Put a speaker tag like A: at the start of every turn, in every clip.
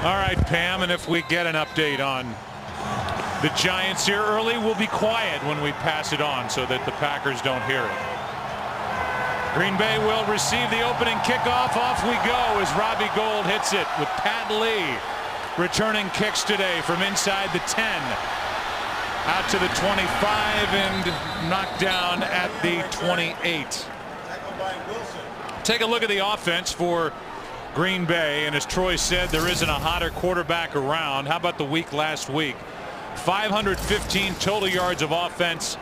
A: All right, Pam, and if we get an update on the Giants here early, we'll be quiet when we pass it on so that the Packers don't hear it. Green Bay will receive the opening kickoff. Off we go as Robbie Gould hits it with Pat Lee returning kicks today from inside the 10 out to the 25 and knocked down at the 28. Take a look at the offense for Green Bay, and as Troy said, there isn't a hotter quarterback around. How about the week last week? 515 total yards of offense,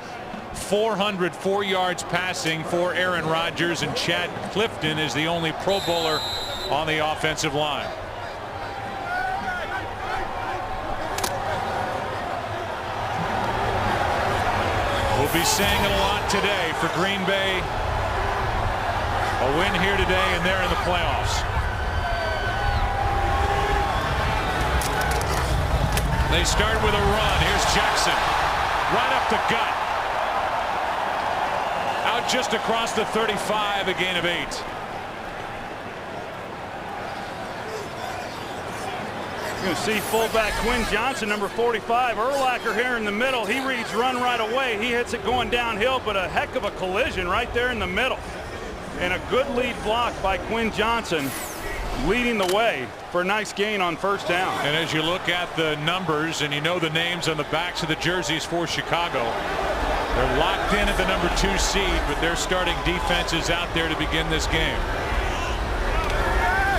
A: 404 yards passing for Aaron Rodgers, and Chad Clifton is the only Pro Bowler on the offensive line. We'll be saying it a lot today for Green Bay. A win here today, and they're in the playoffs. They start with a run. Here's Jackson. Right up the gut. Out just across the 35, a gain of 8.
B: You're going to see fullback Quinn Johnson, number 45. Urlacher here in the middle. He reads run right away. He hits it going downhill, but a heck of a collision right there in the middle. And a good lead block by Quinn Johnson, leading the way for a nice gain on first down.
A: And as you look at the numbers and you know the names on the backs of the jerseys for Chicago, they're locked in at the number 2 seed, but their starting defense is out there to begin this game.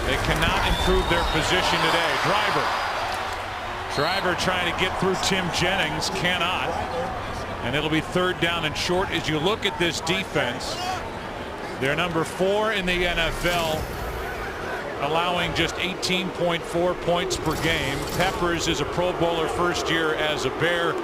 A: They cannot improve their position today. Driver trying to get through Tim Jennings, cannot. And it'll be third down and short. As you look at this defense, they're number 4 in the NFL, allowing just 18.4 points per game. Peppers is a Pro Bowler first year as a Bear,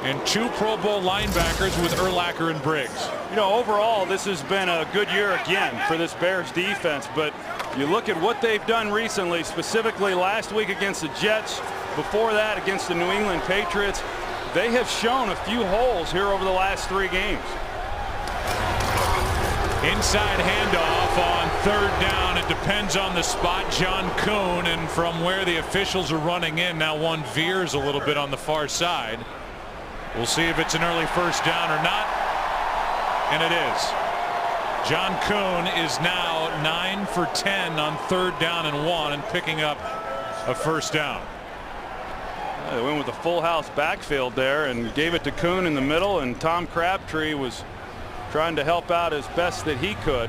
A: and 2 Pro Bowl linebackers with Urlacher and Briggs.
B: You know, overall, this has been a good year again for this Bears defense, but you look at what they've done recently, specifically last week against the Jets, before that against the New England Patriots. They have shown a few holes here over the last 3 games.
A: Inside handoff on third down. It depends on the spot. John Kuhn, and from where the officials are running in, now one veers a little bit on the far side. We'll see if it's an early first down or not. And it is. John Kuhn is now 9 for 10 on third down and 1 and picking up a first down.
B: They went with a full house backfield there and gave it to Kuhn in the middle, and Tom Crabtree was trying to help out as best that he could.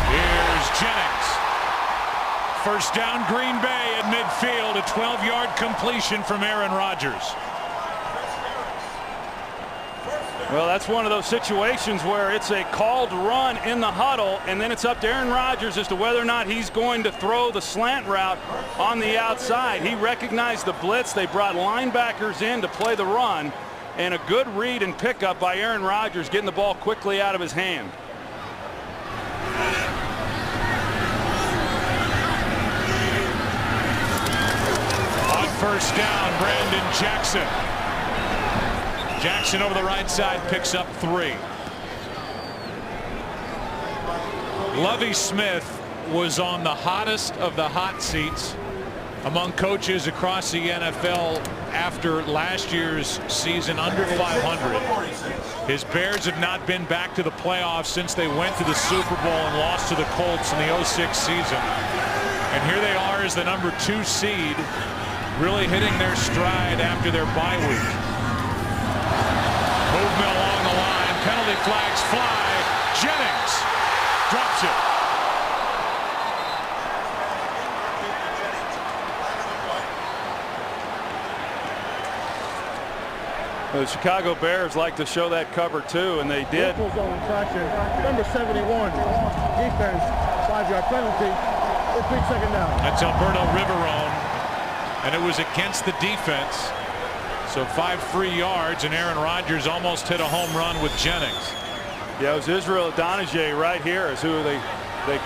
A: Here's Jennings. First down, Green Bay at midfield. A 12-yard completion from Aaron Rodgers.
B: Well, that's one of those situations where it's a called run in the huddle, and then it's up to Aaron Rodgers as to whether or not he's going to throw the slant route on the outside. He recognized the blitz. They brought linebackers in to play the run, and a good read and pickup by Aaron Rodgers, getting the ball quickly out of his hand.
A: On first down, Brandon Jackson. Jackson over the right side picks up 3. Lovie Smith was on the hottest of the hot seats among coaches across the NFL after last year's season under 500. His Bears have not been back to the playoffs since they went to the Super Bowl and lost to the Colts in the 06 season. And here they are as the number 2 seed, really hitting their stride after their bye week. Movement along the line. Penalty flags fly. Jennings drops it.
B: The Chicago Bears like to show that cover too, and they did.
C: Number 71, defense, 5-yard penalty. It's big second down.
A: That's Alberto Riverone, and it was against the defense. So 5 free yards, and Aaron Rodgers almost hit a home run with Jennings.
B: Yeah, it was Israel Adonijah right here is who they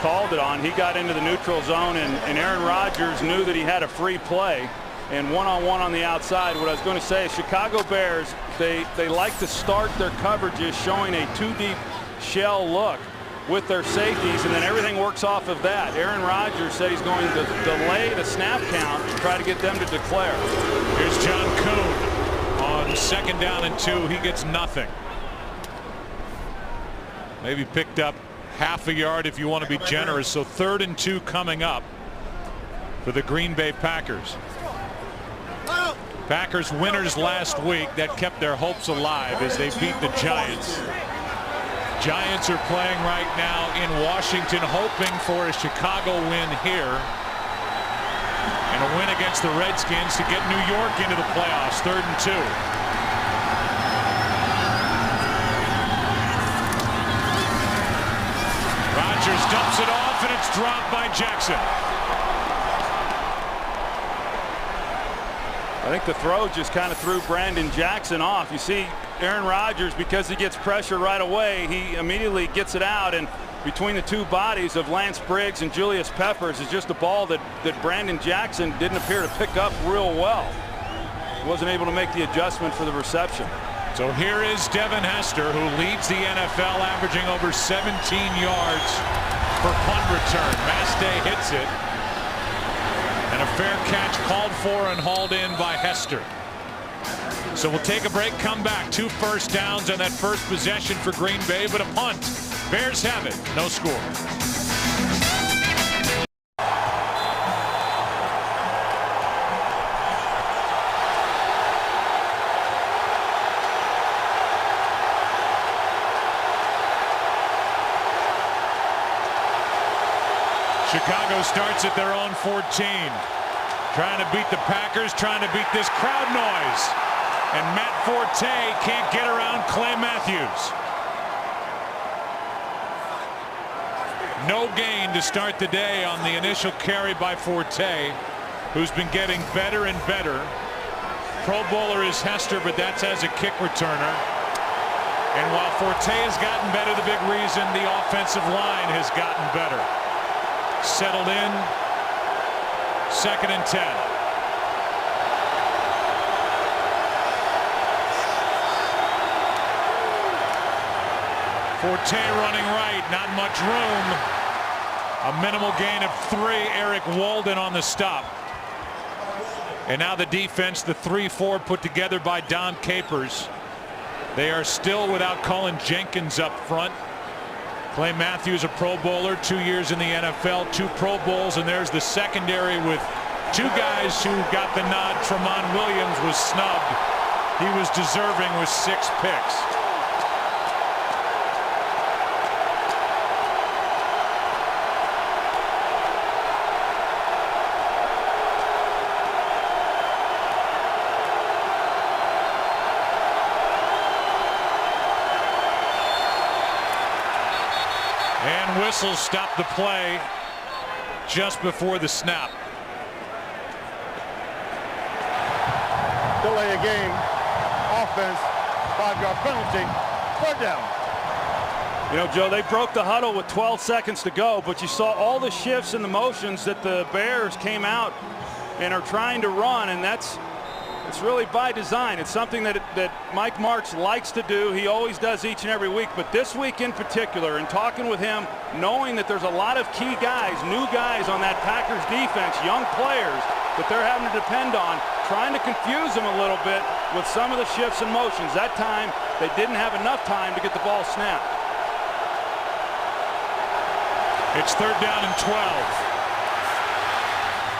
B: called it on. He got into the neutral zone, and Aaron Rodgers knew that he had a free play and one-on-one on the outside. What I was going to say is Chicago Bears, they like to start their coverages showing a two-deep shell look with their safeties, and then everything works off of that. Aaron Rodgers said he's going to delay the snap count to try to get them to declare.
A: Here's John Kuhn on 2nd down and 2. He gets nothing. Maybe picked up half a yard if you want to be generous. So 3rd and 2 coming up for the Green Bay Packers. Packers winners last week. That kept their hopes alive as they beat the Giants. Giants are playing right now in Washington, hoping for a Chicago win here and a win against the Redskins to get New York into the playoffs. 3rd and 2. Rodgers dumps it off, and it's dropped by Jackson.
B: I think the throw just kind of threw Brandon Jackson off. You see Aaron Rodgers, because he gets pressure right away, he immediately gets it out, and between the two bodies of Lance Briggs and Julius Peppers is just a ball that Brandon Jackson didn't appear to pick up real well. He wasn't able to make the adjustment for the reception.
A: So here is Devin Hester, who leads the NFL, averaging over 17 yards per punt return. Mastay hits it. And a fair catch called for and hauled in by Hester. So we'll take a break, come back. 2 first downs on that first possession for Green Bay, but a punt. Bears have it. No score. Chicago starts at their own 14. Trying to beat the Packers, trying to beat this crowd noise. And Matt Forte can't get around Clay Matthews. No gain to start the day on the initial carry by Forte, who's been getting better and better. Pro Bowler is Hester, but that's as a kick returner. And while Forte has gotten better, the big reason the offensive line has gotten better. Settled in. 2nd and 10. Forte running right, not much room. A minimal gain of 3. Eric Walden on the stop. And now the defense, the 3-4 put together by Dom Capers. They are still without Cullen Jenkins up front. Clay Matthews, a Pro Bowler, 2 years in the NFL, 2 Pro Bowls, and there's the secondary with 2 guys who got the nod. Tramon Williams was snubbed. He was deserving with 6 picks. And whistles stop the play just before the snap.
C: Delay a game. Offense. 5-yard penalty. 3rd down.
B: You know, Joe, they broke the huddle with 12 seconds to go, but you saw all the shifts and the motions that the Bears came out and are trying to run, and it's really by design. It's something that Mike Martz likes to do. He always does each and every week, but this week in particular, and talking with him, knowing that there's a lot of key guys, new guys on that Packers defense, young players that they're having to depend on, trying to confuse them a little bit with some of the shifts and motions. That time, they didn't have enough time to get the ball snapped.
A: It's 3rd down and 12.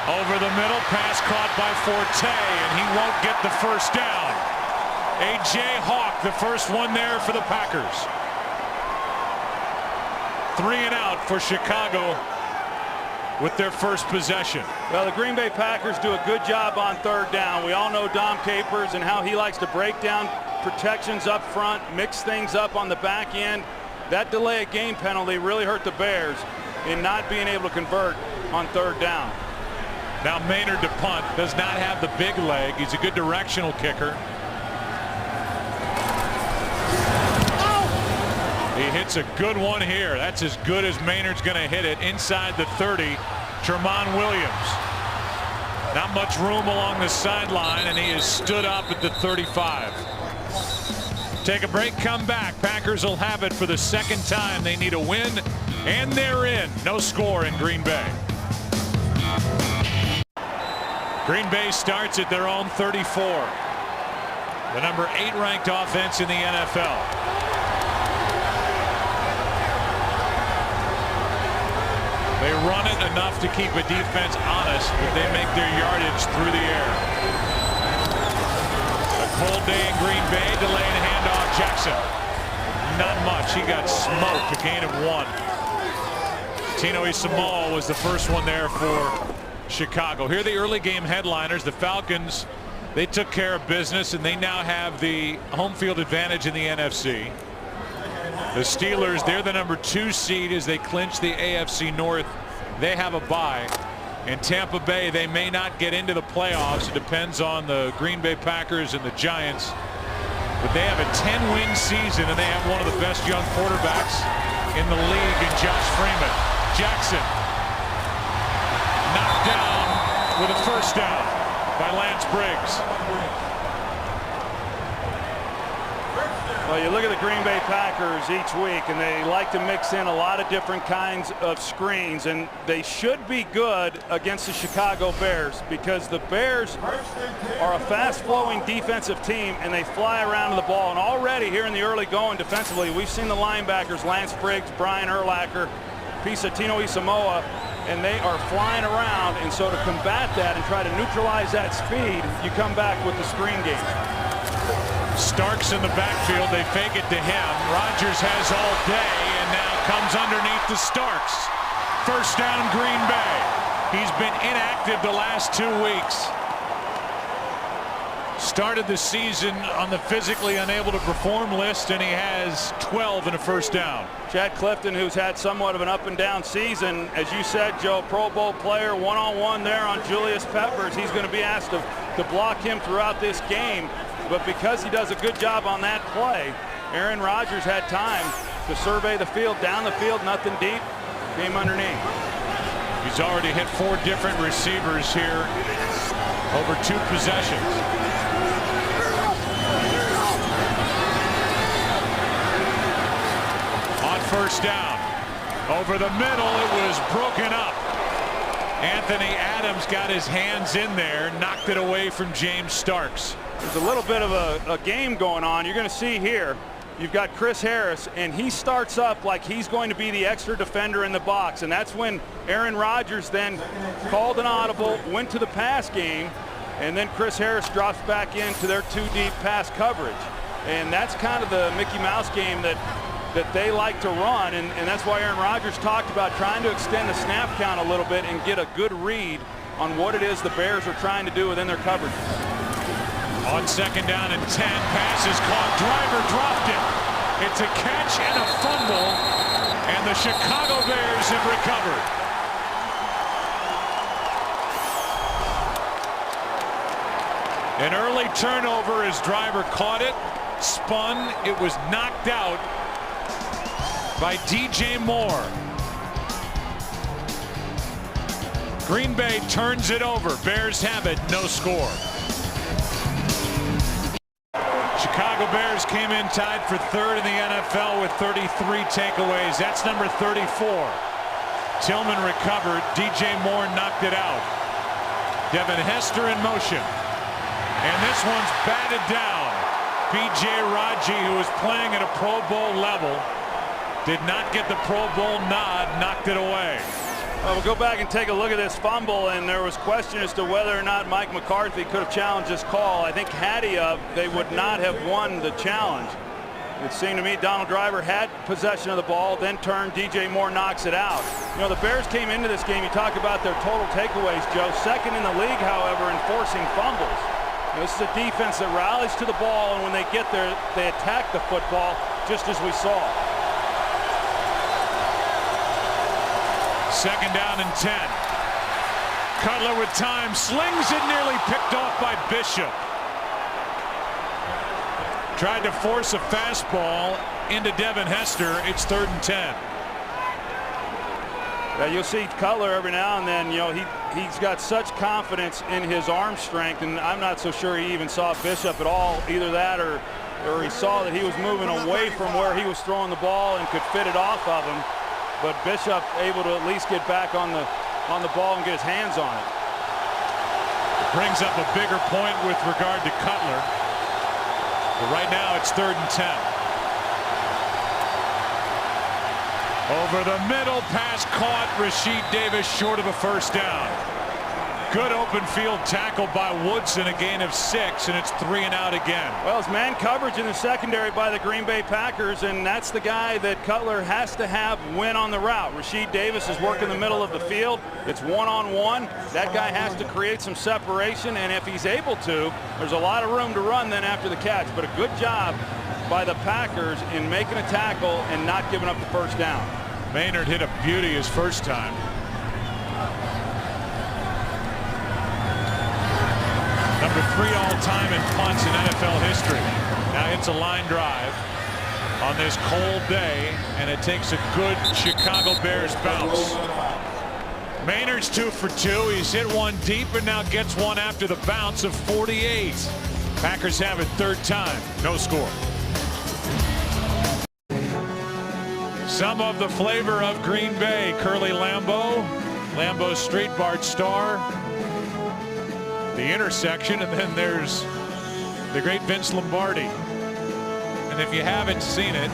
A: Over the middle, pass caught by Forte, and he won't get the first down. A.J. Hawk, the first one there for the Packers. 3 and out for Chicago with their first possession.
B: Well, the Green Bay Packers do a good job on 3rd down. We all know Dom Capers and how he likes to break down protections up front, mix things up on the back end. That delay of game penalty really hurt the Bears in not being able to convert on 3rd down.
A: Now Maynard to punt, does not have the big leg. He's a good directional kicker. He hits a good one here. That's as good as Maynard's going to hit it inside the 30. Tramon Williams. Not much room along the sideline, and he is stood up at the 35. Take a break, come back. Packers will have it for the second time. They need a win, and they're in. No score in Green Bay. Green Bay starts at their own 34. The number 8 ranked offense in the NFL. They run it enough to keep a defense honest, but they make their yardage through the air. A cold day in Green Bay, delayed handoff. Jackson. Not much. He got smoked. A gain of 1. Tino Isamoa was the first one there for Chicago. Here are the early game headliners. The Falcons, they took care of business, and they now have the home field advantage in the NFC. The Steelers, they're the number 2 seed as they clinch the AFC North. They have a bye. And Tampa Bay, they may not get into the playoffs. It depends on the Green Bay Packers and the Giants. But they have a 10-win season, and they have one of the best young quarterbacks in the league in Josh Freeman. Jackson knocked down with a first down by Lance Briggs.
B: Well, you look at the Green Bay Packers each week, and they like to mix in a lot of different kinds of screens, and they should be good against the Chicago Bears because the Bears are a fast-flowing defensive team, and they fly around the ball. And already here in the early going defensively, we've seen the linebackers, Lance Briggs, Brian Urlacher, piece of Tino Isamoa, and they are flying around. And so to combat that and try to neutralize that speed, you come back with the screen game.
A: Starks in the backfield. They fake it to him. Rodgers has all day and now comes underneath to Starks. First down, Green Bay. He's been inactive the last 2 weeks. Started the season on the physically unable to perform list, and he has 12 and a first down.
B: Chad Clifton, who's had somewhat of an up and down season, as you said, Joe, Pro Bowl player, one-on-one there on Julius Peppers. He's going to be asked to block him throughout this game. But because he does a good job on that play, Aaron Rodgers had time to survey the field, down the field, nothing deep, came underneath.
A: He's already hit 4 different receivers here over 2 possessions. On first down, over the middle, it was broken up. Anthony Adams got his hands in there, knocked it away from James Starks.
B: There's a little bit of a game going on. You're going to see here, you've got Chris Harris, and he starts up like he's going to be the extra defender in the box. And that's when Aaron Rodgers then called an audible, went to the pass game, and then Chris Harris drops back into their 2-deep pass coverage. And that's kind of the Mickey Mouse game that they like to run, and that's why Aaron Rodgers talked about trying to extend the snap count a little bit and get a good read on what it is the Bears are trying to do within their coverage.
A: On second down and 10, pass is caught. Driver dropped it. It's a catch and a fumble, and the Chicago Bears have recovered. An early turnover as Driver caught it, spun, it was knocked out by DJ Moore. Green Bay turns it over. Bears have it, no score. Chicago Bears came in tied for 3rd in the NFL with 33 takeaways. That's number 34. Tillman recovered. DJ Moore knocked it out. Devin Hester in motion. And this one's batted down. B.J. Raji, who was playing at a Pro Bowl level, did not get the Pro Bowl nod, knocked it away.
B: Well, we'll go back and take a look at this fumble, and there was question as to whether or not Mike McCarthy could have challenged this call. I think had he they would not have won the challenge. It seemed to me Donald Driver had possession of the ball, then turned. DJ Moore knocks it out. You know, the Bears came into this game, you talk about their total takeaways, Joe, 2nd in the league, however, in forcing fumbles. This is a defense that rallies to the ball, and when they get there, they attack the football, just as we saw.
A: Second down and 10. Cutler with time, slings it, nearly picked off by Bishop. Tried to force a fastball into Devin Hester. It's 3rd and 10.
B: Yeah, you'll see Cutler every now and then. You know, he's got such confidence in his arm strength, and I'm not so sure he even saw Bishop at all. Either that or he saw that he was moving away from where he was throwing the ball and could fit it off of him. But Bishop able to at least get back on the ball and get his hands on it.
A: Brings up a bigger point with regard to Cutler. But right now it's 3rd and 10. Over the middle, pass caught. Rasheed Davis short of a first down. Good open field tackle by Woodson, a gain of 6, and it's 3 and out again.
B: Well, it's man coverage in the secondary by the Green Bay Packers, and that's the guy that Cutler has to have win on the route. Rasheed Davis is working the middle of the field. It's one-on-one. That guy has to create some separation, and if he's able to, there's a lot of room to run then after the catch. But a good job by the Packers in making a tackle and not giving up the first down.
A: Maynard hit a beauty his first time. Number 3 all-time in punts in NFL history. Now hits a line drive on this cold day, and it takes a good Chicago Bears bounce. Maynard's 2 for 2. He's hit one deep and now gets one after the bounce of 48. Packers have it 3rd time. No score. Some of the flavor of Green Bay. Curly Lambeau. Lambeau Street, Bart Starr. The intersection, and then there's the great Vince Lombardi. And if you haven't seen it,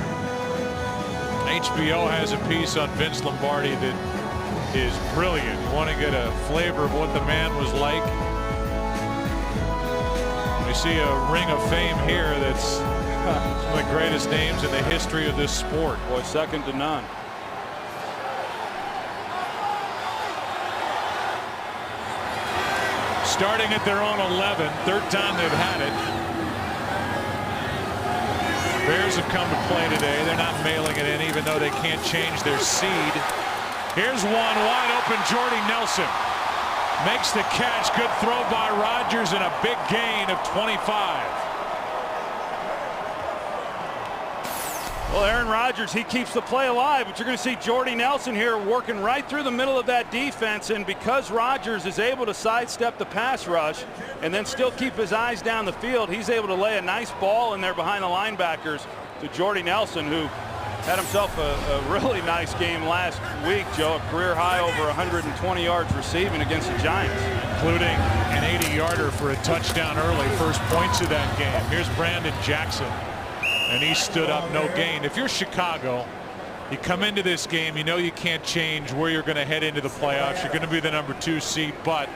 A: HBO has a piece on Vince Lombardi that is brilliant. You want to get a flavor of what the man was like. We see a ring of fame here that's some of the greatest names in the history of this sport.
B: Boy, second to none.
A: Starting at their own 11, 3rd time they've had it. Bears have come to play today. They're not mailing it in, even though they can't change their seed. Here's one wide open. Jordy Nelson makes the catch. Good throw by Rodgers and a big gain of 25.
B: Well, Aaron Rodgers, he keeps the play alive, but you're going to see Jordy Nelson here working right through the middle of that defense, and because Rodgers is able to sidestep the pass rush and then still keep his eyes down the field, he's able to lay a nice ball in there behind the linebackers to Jordy Nelson, who had himself a really nice game last week, Joe. A career high over 120 yards receiving against the Giants.
A: Including an 80-yarder for a touchdown early. First points of that game. Here's Brandon Jackson. And he stood up, no gain. If you're Chicago, you come into this game, you know you can't change where you're going to head into the playoffs. You're going to be the number 2 seed, but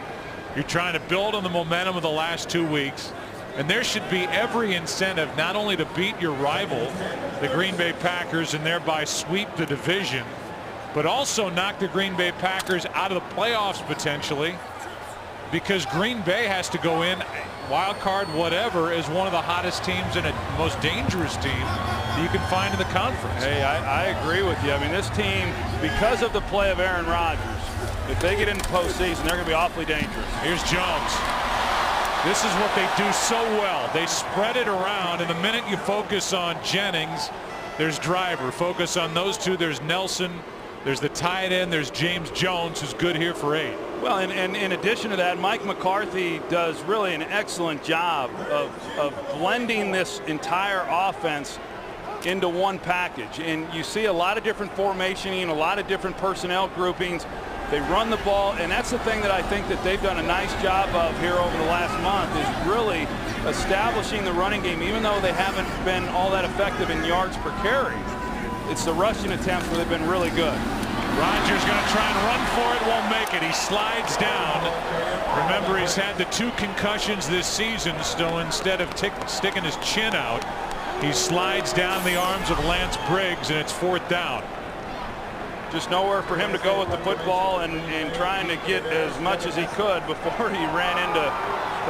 A: you're trying to build on the momentum of the last 2 weeks. And there should be every incentive not only to beat your rival, the Green Bay Packers, and thereby sweep the division, but also knock the Green Bay Packers out of the playoffs potentially, because Green Bay has to go in, wild card, whatever, as one of the hottest teams and a most dangerous team that you can find in the conference.
B: Hey, I agree with you. I mean, this team, because of the play of Aaron Rodgers, if they get into postseason, they're going to be awfully dangerous.
A: Here's Jones. This is what they do so well. They spread it around, and the minute you focus on Jennings, there's Driver. Focus on those two, there's Nelson. There's the tight end. There's James Jones, who's good here for 8.
B: Well, and in addition to that, Mike McCarthy does really an excellent job of blending this entire offense into one package. And you see a lot of different formationing, a lot of different personnel groupings. They run the ball, and that's the thing that I think that they've done a nice job of here over the last month, is really establishing the running game, even though they haven't been all that effective in yards per carry. It's the rushing attempts where they've been really good.
A: Rodgers going to try and run for it, won't make it. He slides down. Remember, he's had the 2 concussions this season, so instead of sticking his chin out, he slides down the arms of Lance Briggs, and it's 4th down.
B: Just nowhere for him to go with the football, and trying to get as much as he could before he ran into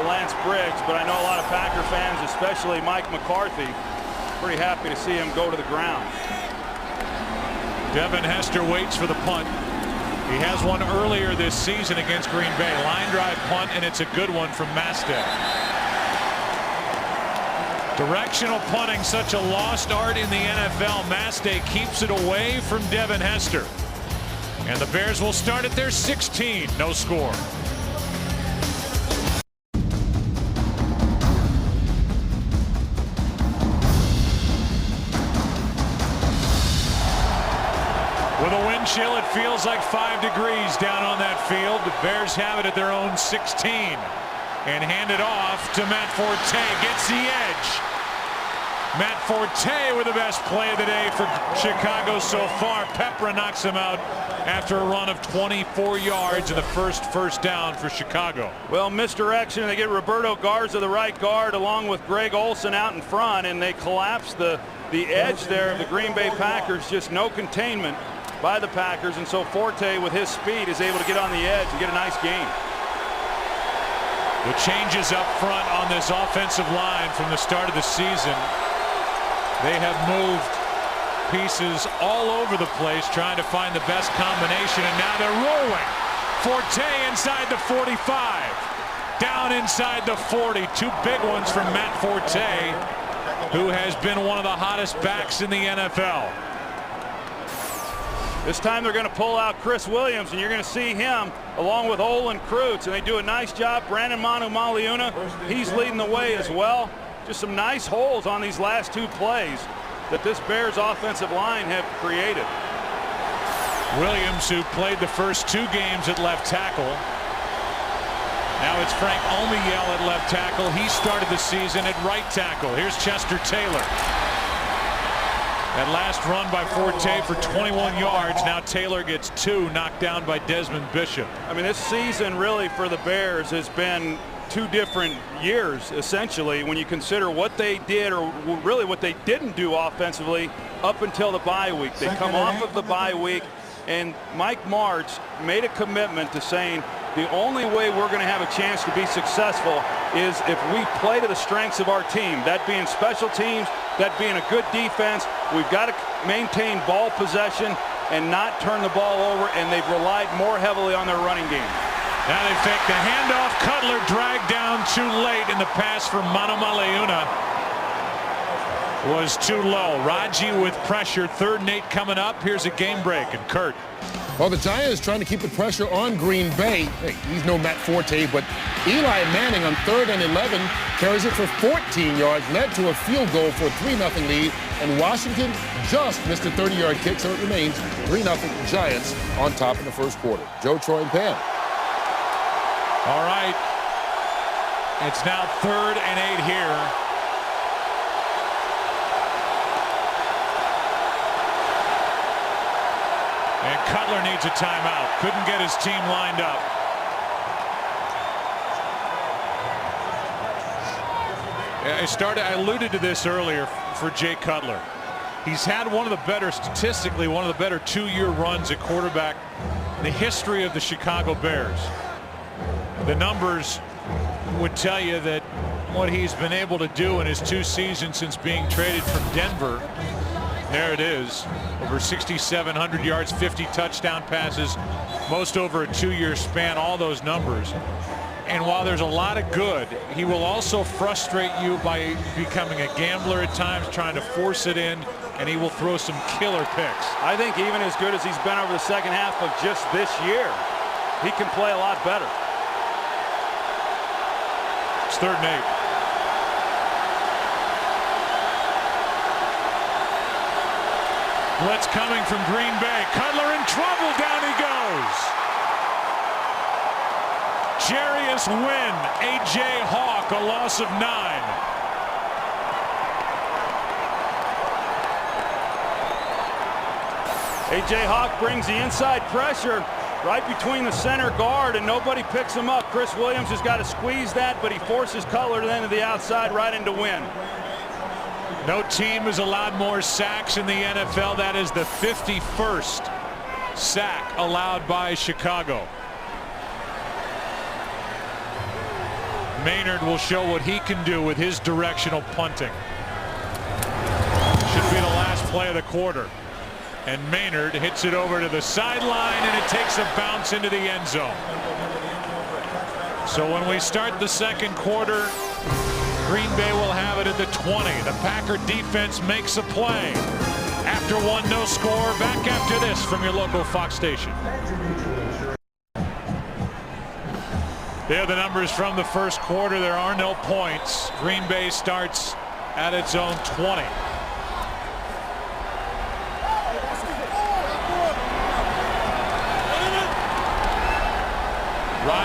B: Lance Briggs. But I know a lot of Packer fans, especially Mike McCarthy, pretty happy to see him go to the ground.
A: Devin Hester waits for the punt. He has one earlier this season against Green Bay. Line drive punt, and it's a good one from Mastek. Directional punting, such a lost art in the NFL. Mastek keeps it away from Devin Hester. And the Bears will start at their 16. No score. With a wind chill, it feels like 5 degrees down on that field. The Bears have it at their own 16 and hand it off to Matt Forte. Gets the edge. Matt Forte with the best play of the day for Chicago so far. Pepra knocks him out after a run of 24 yards in the first down for Chicago.
B: Well, misdirection. They get Roberto Garza, the right guard, along with Greg Olsen out in front, and they collapse the edge there of the Green Bay Packers. Just no containment by the Packers, and so Forte, with his speed, is able to get on the edge and get a nice gain.
A: The changes up front on this offensive line from the start of the season. They have moved pieces all over the place trying to find the best combination, and now they're rolling. Forte inside the 45, down inside the 40. 2 big ones from Matt Forte, who has been one of the hottest backs in the NFL.
B: This time they're going to pull out Chris Williams, and you're going to see him along with Olin Kreutz, and they do a nice job. Brandon Manu-Maliuna, he's leading the way as well. Just some nice holes on these last 2 plays that this Bears offensive line have created.
A: Williams, who played the first 2 games at left tackle. Now it's Frank Omiyale at left tackle. He started the season at right tackle. Here's Chester Taylor. That last run by Forte for 21 yards. Now Taylor gets 2, knocked down by Desmond Bishop.
B: I mean, this season really for the Bears has been 2 different years, essentially, when you consider what they did, or really what they didn't do offensively up until the bye week. They come off of the bye week, and Mike Martz made a commitment to saying the only way we're going to have a chance to be successful is if we play to the strengths of our team, that being special teams, that being a good defense. We've got to maintain ball possession and not turn the ball over, and they've relied more heavily on their running game.
A: Now they fake the handoff. Cutler dragged down too late, and the pass from Manu-Maliuna was too low. Raji with pressure. 3rd and 8 coming up. Here's a game break, and Kurt.
D: Well, the Giants trying to keep the pressure on Green Bay. Hey, he's no Matt Forte, but Eli Manning on 3rd and 11 carries it for 14 yards, led to a field goal for a 3-0 lead, and Washington just missed a 30-yard kick, so it remains 3-0 Giants on top in the first quarter. Joe, Troy, and Pam.
A: All right. It's now 3rd and 8 here. And Cutler needs a timeout. Couldn't get his team lined up. I alluded to this earlier for Jay Cutler. He's had statistically one of the better 2-year runs at quarterback in the history of the Chicago Bears. The numbers would tell you that what he's been able to do in his 2 seasons since being traded from Denver, there it is, over 6,700 yards, 50 touchdown passes, most over a 2-year span, all those numbers. And while there's a lot of good, he will also frustrate you by becoming a gambler at times, trying to force it in, and he will throw some killer picks.
B: I think even as good as he's been over the second half of just this year, he can play a lot better.
A: It's 3rd and 8. Blitz coming from Green Bay. Cutler in trouble. Down he goes. Jarius Wynn. A.J. Hawk, a loss of 9.
B: A.J. Hawk brings the inside pressure right between the center guard, and nobody picks him up. Chris Williams has got to squeeze that, but he forces Cutler then to the outside right into Wynn.
A: No team has allowed more sacks in the NFL. That is the 51st sack allowed by Chicago. Maynard will show what he can do with his directional punting. Should be the last play of the quarter. And Maynard hits it over to the sideline, and it takes a bounce into the end zone. So when we start the second quarter, Green Bay will have it at the 20. The Packer defense makes a play. After 1, no score. Back after this from your local Fox station. There are the numbers from the first quarter. There are no points. Green Bay starts at its own 20.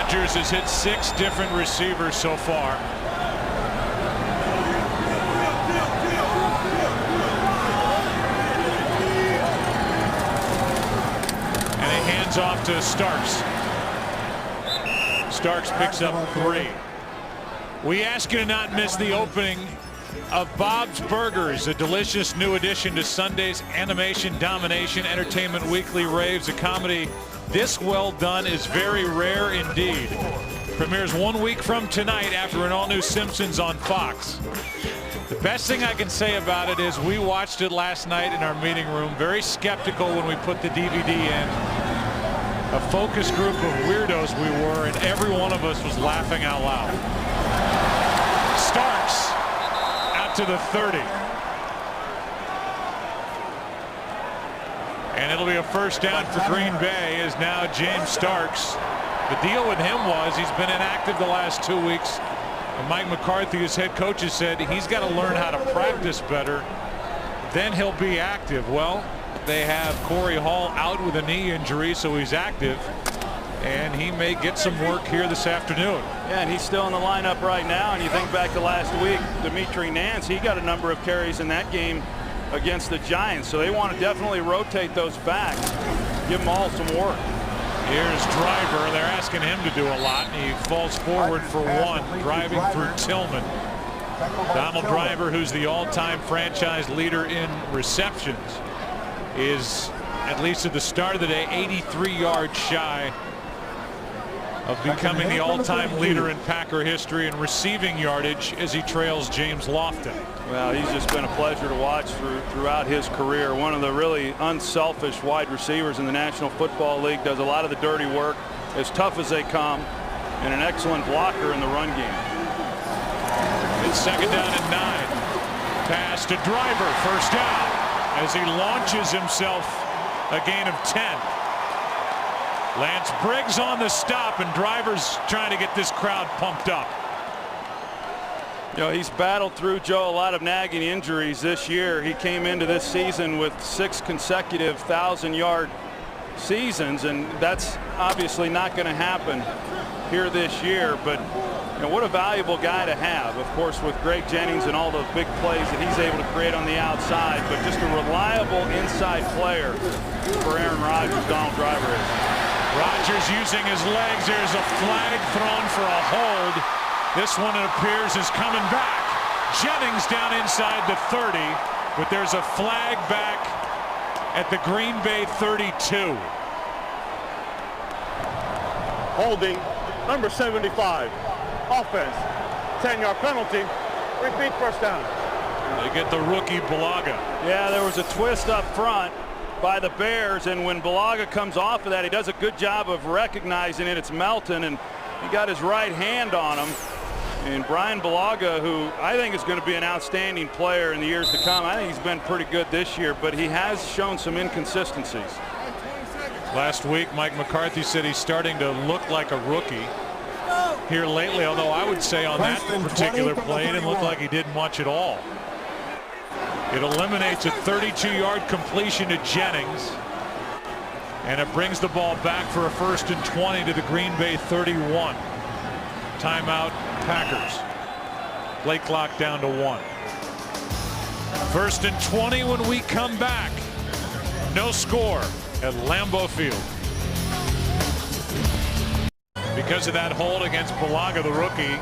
A: Rodgers has hit 6 different receivers so far. And he hands off to Starks. Starks picks up 3. We ask you to not miss the opening of Bob's Burgers, a delicious new addition to Sunday's Animation Domination Entertainment Weekly Raves. A comedy this well done is very rare indeed. Premieres 1 week from tonight after an all-new Simpsons on Fox. The best thing I can say about it is we watched it last night in our meeting room, very skeptical when we put the DVD in. A focus group of weirdos we were, and every one of us was laughing out loud. Starks out to the 30. And it'll be a first down for Green Bay as now James Starks. The deal with him was he's been inactive the last 2 weeks. And Mike McCarthy, his head coach, has said he's got to learn how to practice better. Then he'll be active. Well, they have Corey Hall out with a knee injury, so he's active. And he may get some work here this afternoon.
B: Yeah, and he's still in the lineup right now. And you think back to last week, Dimitri Nance, he got a number of carries in that game against the Giants. So they want to definitely rotate those backs, give them all some work.
A: Here's Driver. They're asking him to do a lot, and he falls forward for 1, driving through Tillman. Donald Driver, who's the all-time franchise leader in receptions, is, at least at the start of the day, 83 yards shy of becoming the all-time leader in Packer history in receiving yardage as he trails James Lofton.
B: Well, he's just been a pleasure to watch throughout his career. One of the really unselfish wide receivers in the National Football League, does a lot of the dirty work, as tough as they come, and an excellent blocker in the run game.
A: It's 2nd down and 9. Pass to Driver, first down, as he launches himself a gain of 10. Lance Briggs on the stop, and Driver's trying to get this crowd pumped up.
B: You know, he's battled through, Joe, a lot of nagging injuries this year. He came into this season with 6 consecutive 1,000-yard seasons, and that's obviously not going to happen here this year. But you know, what a valuable guy to have, of course, with Greg Jennings and all the big plays that he's able to create on the outside. But just a reliable inside player for Aaron Rodgers, Donald Driver is.
A: Rodgers using his legs. There's a flag thrown for a hold. This one, it appears, is coming back. Jennings down inside the 30, but there's a flag back at the Green Bay 32.
C: Holding, number 75. Offense, 10-yard penalty. Repeat, first down.
A: They get the rookie Bulaga.
B: Yeah, there was a twist up front by the Bears, and when Bulaga comes off of that, he does a good job of recognizing it. It's Melton, and he got his right hand on him. And Brian Bulaga, who I think is going to be an outstanding player in the years to come. I think he's been pretty good this year, but he has shown some inconsistencies.
A: Last week, Mike McCarthy said he's starting to look like a rookie here lately, although I would say on that particular play, it didn't look like he did much at all. It eliminates a 32-yard completion to Jennings, and it brings the ball back for a 1st and 20 to the Green Bay 31. Timeout, Packers. Play clock down to 1. 1st and 20 when we come back. No score at Lambeau Field. Because of that hold against Bulaga, the rookie,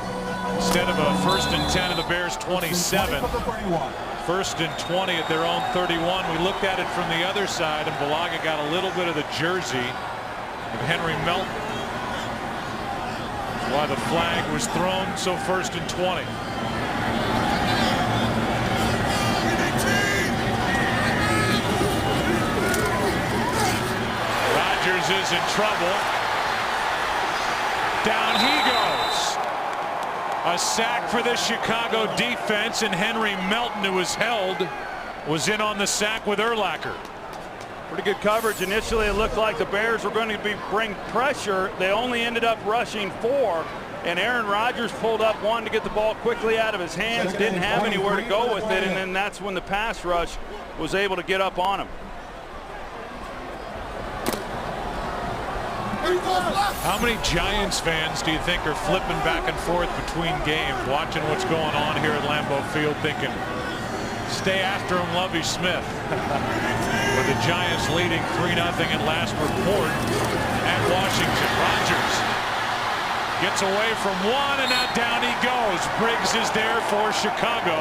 A: instead of a 1st and 10 of the Bears 27, 1st and 20 at their own 31. We looked at it from the other side, and Bulaga got a little bit of the jersey of Henry Melton. That's why the flag was thrown, so 1st and 20. Rodgers is in trouble. Down he goes. A sack for the Chicago defense, and Henry Melton, who was held, was in on the sack with Urlacher.
B: Pretty good coverage. Initially, it looked like the Bears were going to bring pressure. They only ended up rushing 4, and Aaron Rodgers pulled up 1 to get the ball quickly out of his hands. Didn't have anywhere to go with it, and then that's when the pass rush was able to get up on him.
A: How many Giants fans do you think are flipping back and forth between games, watching what's going on here at Lambeau Field, thinking, stay after him, Lovie Smith? With the Giants leading 3-0 at last report at Washington. Rodgers gets away from one, and now down he goes. Briggs is there for Chicago.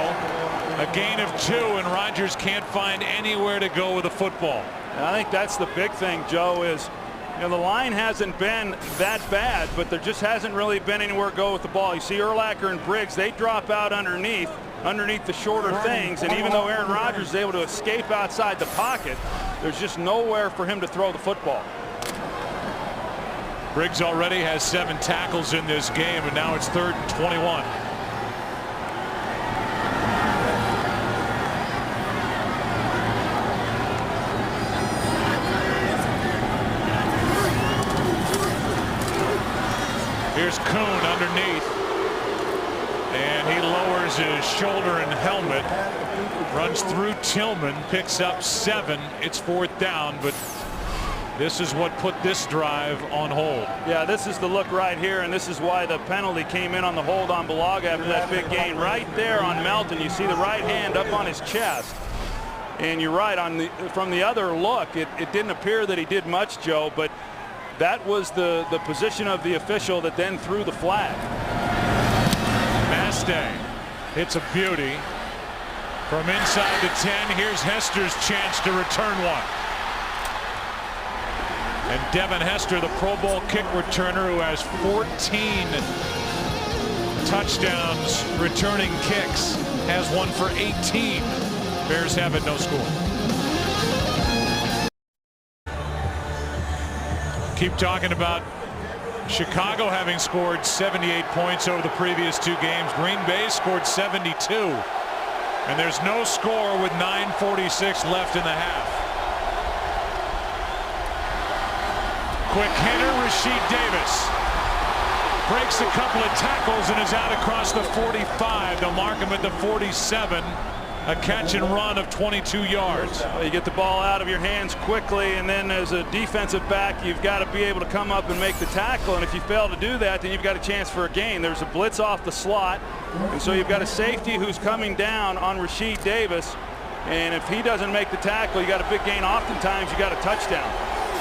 A: A gain of 2, and Rodgers can't find anywhere to go with the football.
B: And I think that's the big thing, Joe, is the line hasn't been that bad, but there just hasn't really been anywhere to go with the ball. You see Urlacher and Briggs, they drop out underneath the shorter things, and even though Aaron Rodgers is able to escape outside the pocket, there's just nowhere for him to throw the football.
A: Briggs already has 7 tackles in this game, and now it's 3rd and 21. Here's Kuhn underneath, and he lowers his shoulder and helmet, runs through Tillman, picks up 7. It's 4th down, but this is what put this drive on hold.
B: Yeah, this is the look right here, and this is why the penalty came in on the hold on Bulaga after that big gain. Right there on Melton, you see the right hand up on his chest. And you're right, from the other look, it didn't appear that he did much, Joe, but that was the position of the official that then threw the flag.
A: Mastay hits a beauty from inside the 10. Here's Hester's chance to return one. And Devin Hester, the Pro Bowl kick returner who has 14 touchdowns returning kicks, has one for 18. Bears have it, no score. Keep talking about Chicago having scored 78 points over the previous 2 games. Green Bay scored 72. And there's no score with 9:46 left in the half. Quick hitter, Rasheed Davis breaks a couple of tackles and is out across the 45. They'll mark him at the 47. A catch and run of 22 yards.
B: Well, you get the ball out of your hands quickly, and then as a defensive back, you've got to be able to come up and make the tackle. And if you fail to do that, then you've got a chance for a gain. There's a blitz off the slot, and so you've got a safety who's coming down on Rasheed Davis. And if he doesn't make the tackle, you got a big gain. Oftentimes, you got a touchdown.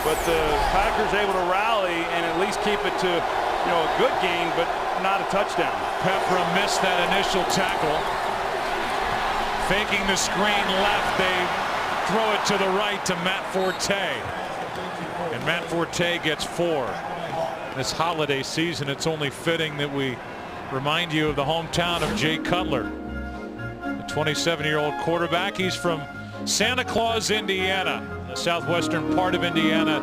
B: But the Packers able to rally and at least keep it to, a good gain, but not a touchdown.
A: Peppra missed that initial tackle. Faking the screen left, they throw it to the right to Matt Forte. And Matt Forte gets 4. This holiday season, it's only fitting that we remind you of the hometown of Jay Cutler, the 27-year-old quarterback. He's from Santa Claus, Indiana, the southwestern part of Indiana.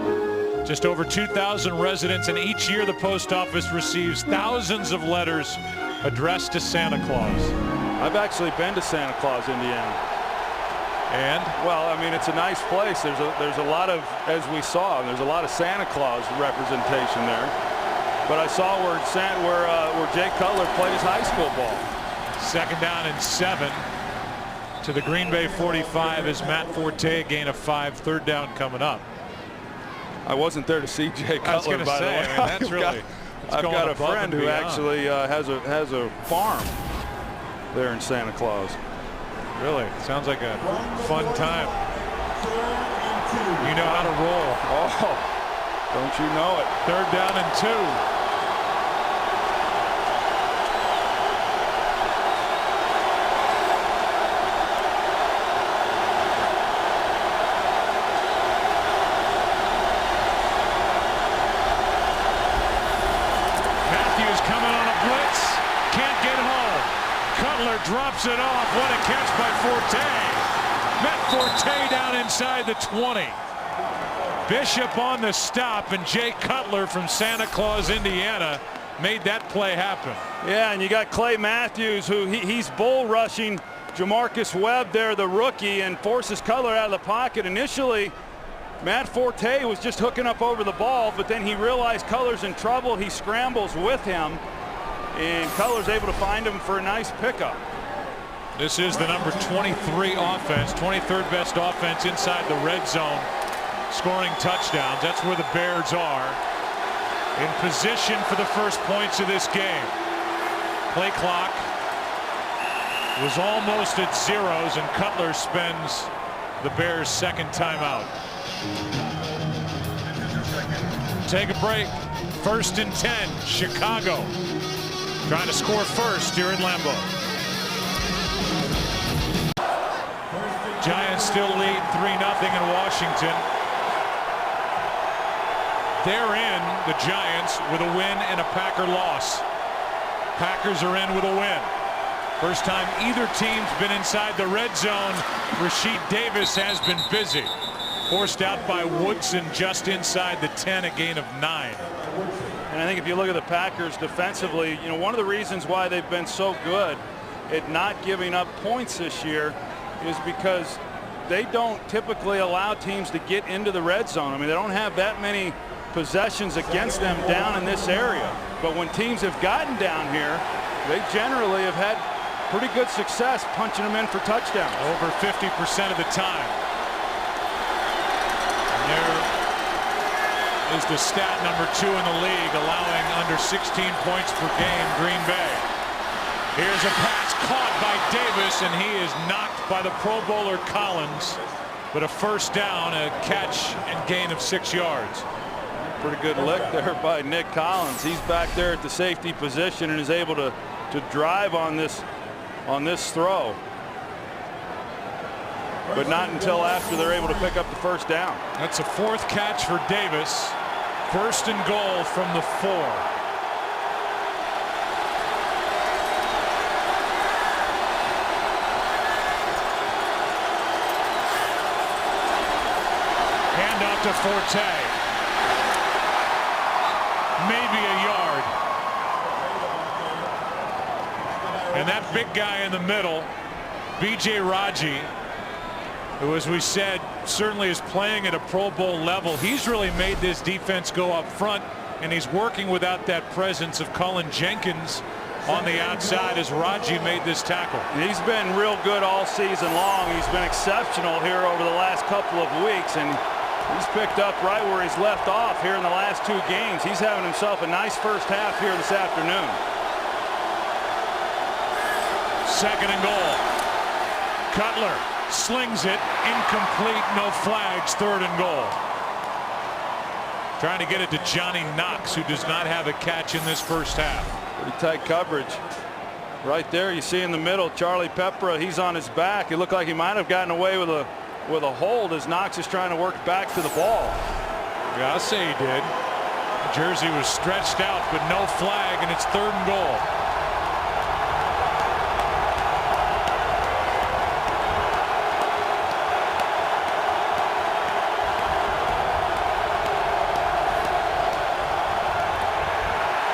A: Just over 2,000 residents, and each year the post office receives thousands of letters addressed to Santa Claus.
B: I've actually been to Santa Claus, Indiana.
A: And?
B: Well, I mean, it's a nice place. There's a lot of, as we saw, there's a lot of Santa Claus representation there. But I saw where Jay Cutler played his high school ball.
A: 2nd down and 7 to the Green Bay 45 as Matt Forte, gain of 5. 3rd down coming up.
B: I wasn't there to see Jay Cutler, by the way.
A: I mean, that's really,
B: I've got a friend who actually has a farm there in Santa Claus.
A: Really? Sounds like a fun time. You know how to roll.
B: Oh, don't you know it.
A: 3rd down and 2. Matthews coming on a blitz. Can't get home. Cutler drops it off. What a catch by Forte. Matt Forte down inside the 20. Bishop on the stop, and Jay Cutler from Santa Claus, Indiana, made that play happen.
B: Yeah, and you got Clay Matthews, who he's bull rushing Jamarcus Webb there, the rookie, and forces Cutler out of the pocket. Initially, Matt Forte was just hooking up over the ball, but then he realized Cutler's in trouble. He scrambles with him, and Cutler's able to find him for a nice pickup.
A: This is the number 23 offense, 23rd best offense inside the red zone, scoring touchdowns. That's where the Bears are. in position for the first points of this game. Play clock was almost at zeros, and Cutler spends the Bears' second timeout. Take a break. 1st and 10. Chicago trying to score first here in Lambeau. Giants still lead 3-0 in Washington. They're in, the Giants, with a win and a Packer loss. Packers are in with a win. First time either team's been inside the red zone. Rasheed Davis has been busy. Forced out by Woodson just inside the 10, a gain of 9.
B: And I think if you look at the Packers defensively, you know, one of the reasons why they've been so good at not giving up points this year is because they don't typically allow teams to get into the red zone. I mean, they don't have that many possessions against them down in this area. But when teams have gotten down here, they generally have had pretty good success punching them in for touchdowns.
A: Over 50% of the time. And there is the stat number 2 in the league, allowing under 16 points per game, Green Bay. Here's a pass caught by Davis, and he is knocked by the Pro Bowler Collins. But a first down, a catch and gain of 6 yards.
B: Pretty good lick there by Nick Collins. He's back there at the safety position and is able to drive on this throw. But not until after they're able to pick up the first down.
A: That's a 4th catch for Davis. 1st and goal from the 4. Handoff to Forte. Maybe a yard. And that big guy in the middle, B.J. Raji, who, as we said, certainly is playing at a Pro Bowl level. He's really made this defense go up front, and he's working without that presence of Cullen Jenkins on the outside as Raji made this tackle.
B: He's been real good all season long. He's been exceptional here over the last couple of weeks, and he's picked up right where he's left off here in the last 2 games. He's having himself a nice first half here this afternoon.
A: 2nd and goal. Cutler slings it, incomplete, no flags. 3rd and goal. Trying to get it to Johnny Knox, who does not have a catch in this first half.
B: Pretty tight coverage. Right there, you see in the middle, Charlie Peppra, he's on his back. It looked like he might have gotten away with a hold as Knox is trying to work back to the ball.
A: Yeah, I'll say he did. The jersey was stretched out, but no flag, and it's 3rd and goal.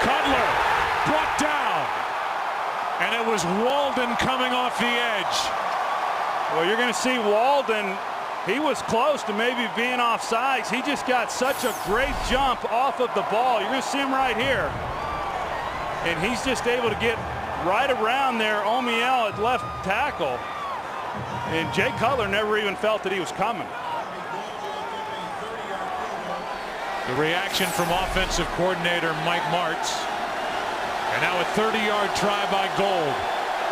A: Cutler brought down, and it was Walden coming off the edge.
B: Well, you're going to see Walden. He was close to maybe being offsides. He just got such a great jump off of the ball. You're going to see him right here. And he's just able to get right around there, Omiel at left tackle. And Jay Cutler never even felt that he was coming.
A: The reaction from offensive coordinator Mike Martz. And now a 30-yard try by Gold.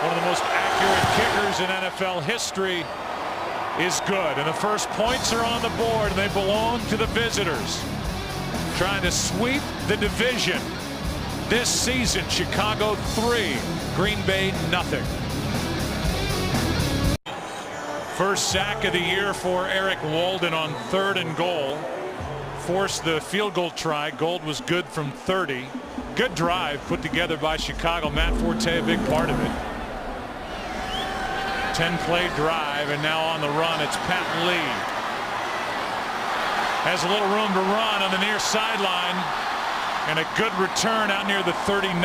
A: One of the most accurate kickers in NFL history is good. And the first points are on the board. They belong to the visitors. Trying to sweep the division. This season, Chicago 3, Green Bay nothing. First sack of the year for Eric Walden on 3rd and goal. Forced the field goal try. Gold was good from 30. Good drive put together by Chicago. Matt Forte, a big part of it. 10-play drive, and now on the run, it's Pat Lee. Has a little room to run on the near sideline, and a good return out near the 39.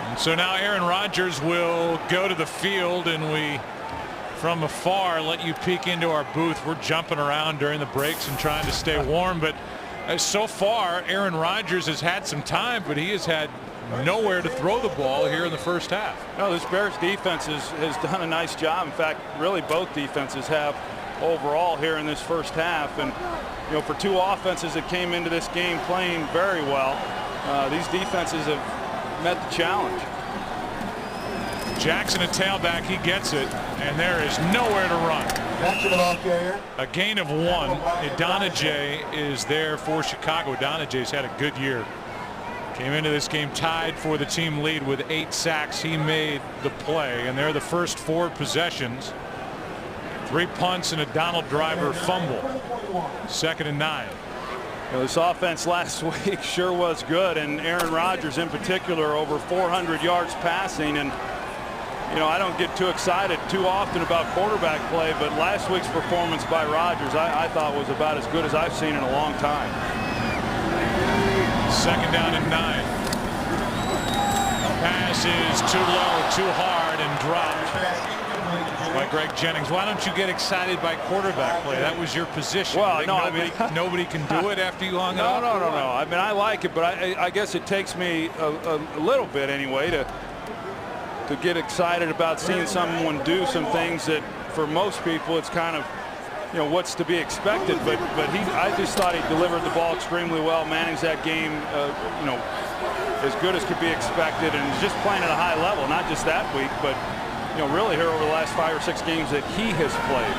A: And so now Aaron Rodgers will go to the field, and we, from afar, let you peek into our booth. We're jumping around during the breaks and trying to stay warm, but so far, Aaron Rodgers has had some time, but he has had nowhere to throw the ball here in the first half.
B: No, this Bears defense has done a nice job. In fact, really both defenses have overall here in this first half. And, you know, for two offenses that came into this game playing very well, these defenses have met the challenge.
A: Jackson, a tailback, he gets it, and there is nowhere to run. A gain of 1. Idonije is there for Chicago. Idonije's had a good year. Came into this game tied for the team lead with 8 sacks. He made the play, and they're the first 4 possessions. 3 punts and a Donald Driver fumble. 2nd and 9.
B: You know, this offense last week sure was good, and Aaron Rodgers in particular over 400 yards passing. And you know, I don't get too excited too often about quarterback play, but last week's performance by Rodgers I thought was about as good as I've seen in a long time.
A: 2nd down and 9. Pass is too low, too hard, and dropped by Greg Jennings. Why don't you get excited by quarterback play? That was your position.
B: Well, no,
A: nobody can do it after you hung it up.
B: No. I mean, I like it, but I guess it takes me a little bit anyway to get excited about seeing someone do some things that for most people it's kind of, you know, what's to be expected. But I just thought he delivered the ball extremely well. Managed that game, you know, as good as could be expected, and just playing at a high level. Not just that week, but you know, really here over the last 5 or 6 games that he has played.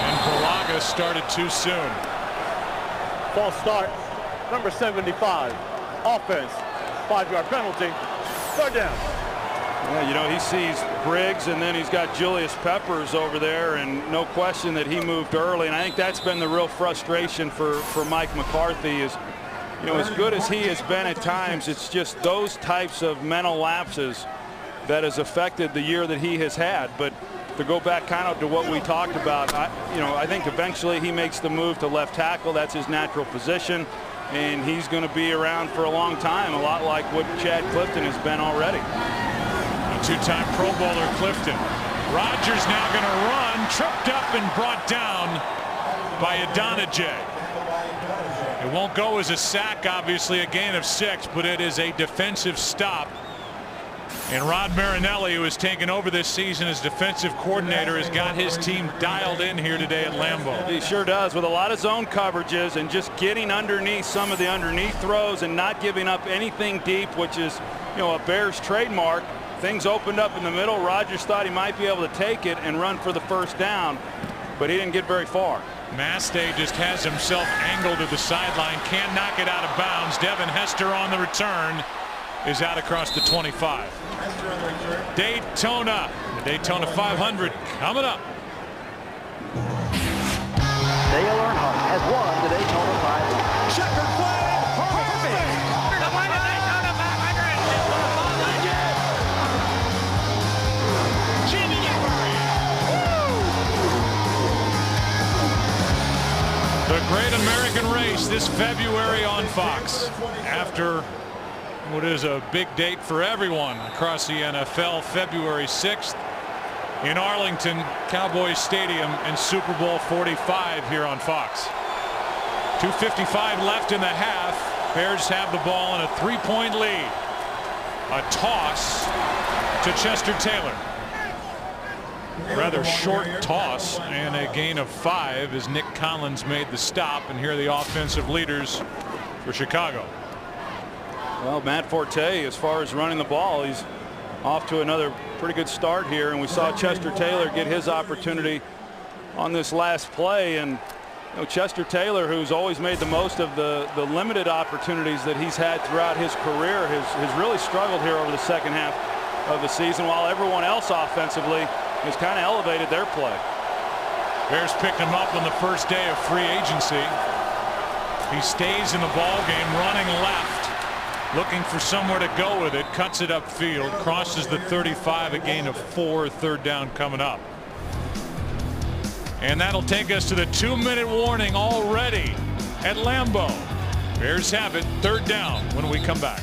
A: And Bulaga started too soon.
C: False start. Number 75. Offense. 5-yard penalty. 3rd down.
B: Yeah, you know, he sees Briggs, and then he's got Julius Peppers over there, and no question that he moved early. And I think that's been the real frustration for Mike McCarthy is, you know, as good as he has been at times, it's just those types of mental lapses that has affected the year that he has had. But to go back kind of to what we talked about, I think eventually he makes the move to left tackle. That's his natural position, and he's going to be around for a long time, a lot like what Chad Clifton has been already.
A: Two-time Pro Bowler Clifton. Rodgers now going to run, tripped up and brought down by Idonije. It won't go as a sack, obviously a gain of 6, but it is a defensive stop. And Rod Marinelli, who has taken over this season as defensive coordinator, has got his team dialed in here today at Lambeau.
B: He sure does, with a lot of zone coverages and just getting underneath some of the underneath throws and not giving up anything deep, which is, you know, a Bears trademark. Things opened up in the middle. Rodgers thought he might be able to take it and run for the 1st down, but he didn't get very far.
A: Mastay just has himself angled to the sideline, can't knock it out of bounds. Devin Hester on the return is out across the 25. Daytona, the Daytona 500 coming up.
E: Dale Earnhardt has won the Daytona 500.
F: Checkered flag, perfect. To win the Daytona 500 is the Ball Legend, Jimmy Everett.
A: The Great American Race this February on Fox. After what is a big date for everyone across the NFL, February 6th in Arlington, Cowboys Stadium, and Super Bowl 45 here on Fox. 2:55 left in the half. Bears have the ball in a 3-point lead. A toss to Chester Taylor. Rather short toss, and a gain of 5 as Nick Collins made the stop. And here are the offensive leaders for Chicago.
B: Well, Matt Forte, as far as running the ball, he's off to another pretty good start here, and we saw Chester Taylor get his opportunity on this last play. And you know, Chester Taylor, who's always made the most of the limited opportunities that he's had throughout his career, has really struggled here over the 2nd half of the season, while everyone else offensively has kind of elevated their play.
A: Bears picked him up on the first day of free agency. He stays in the ball game, running left, looking for somewhere to go with it, cuts it upfield, crosses the 35, a gain of 4, 3rd down coming up. And that'll take us to the 2-minute warning already at Lambeau. Bears have it, 3rd down when we come back.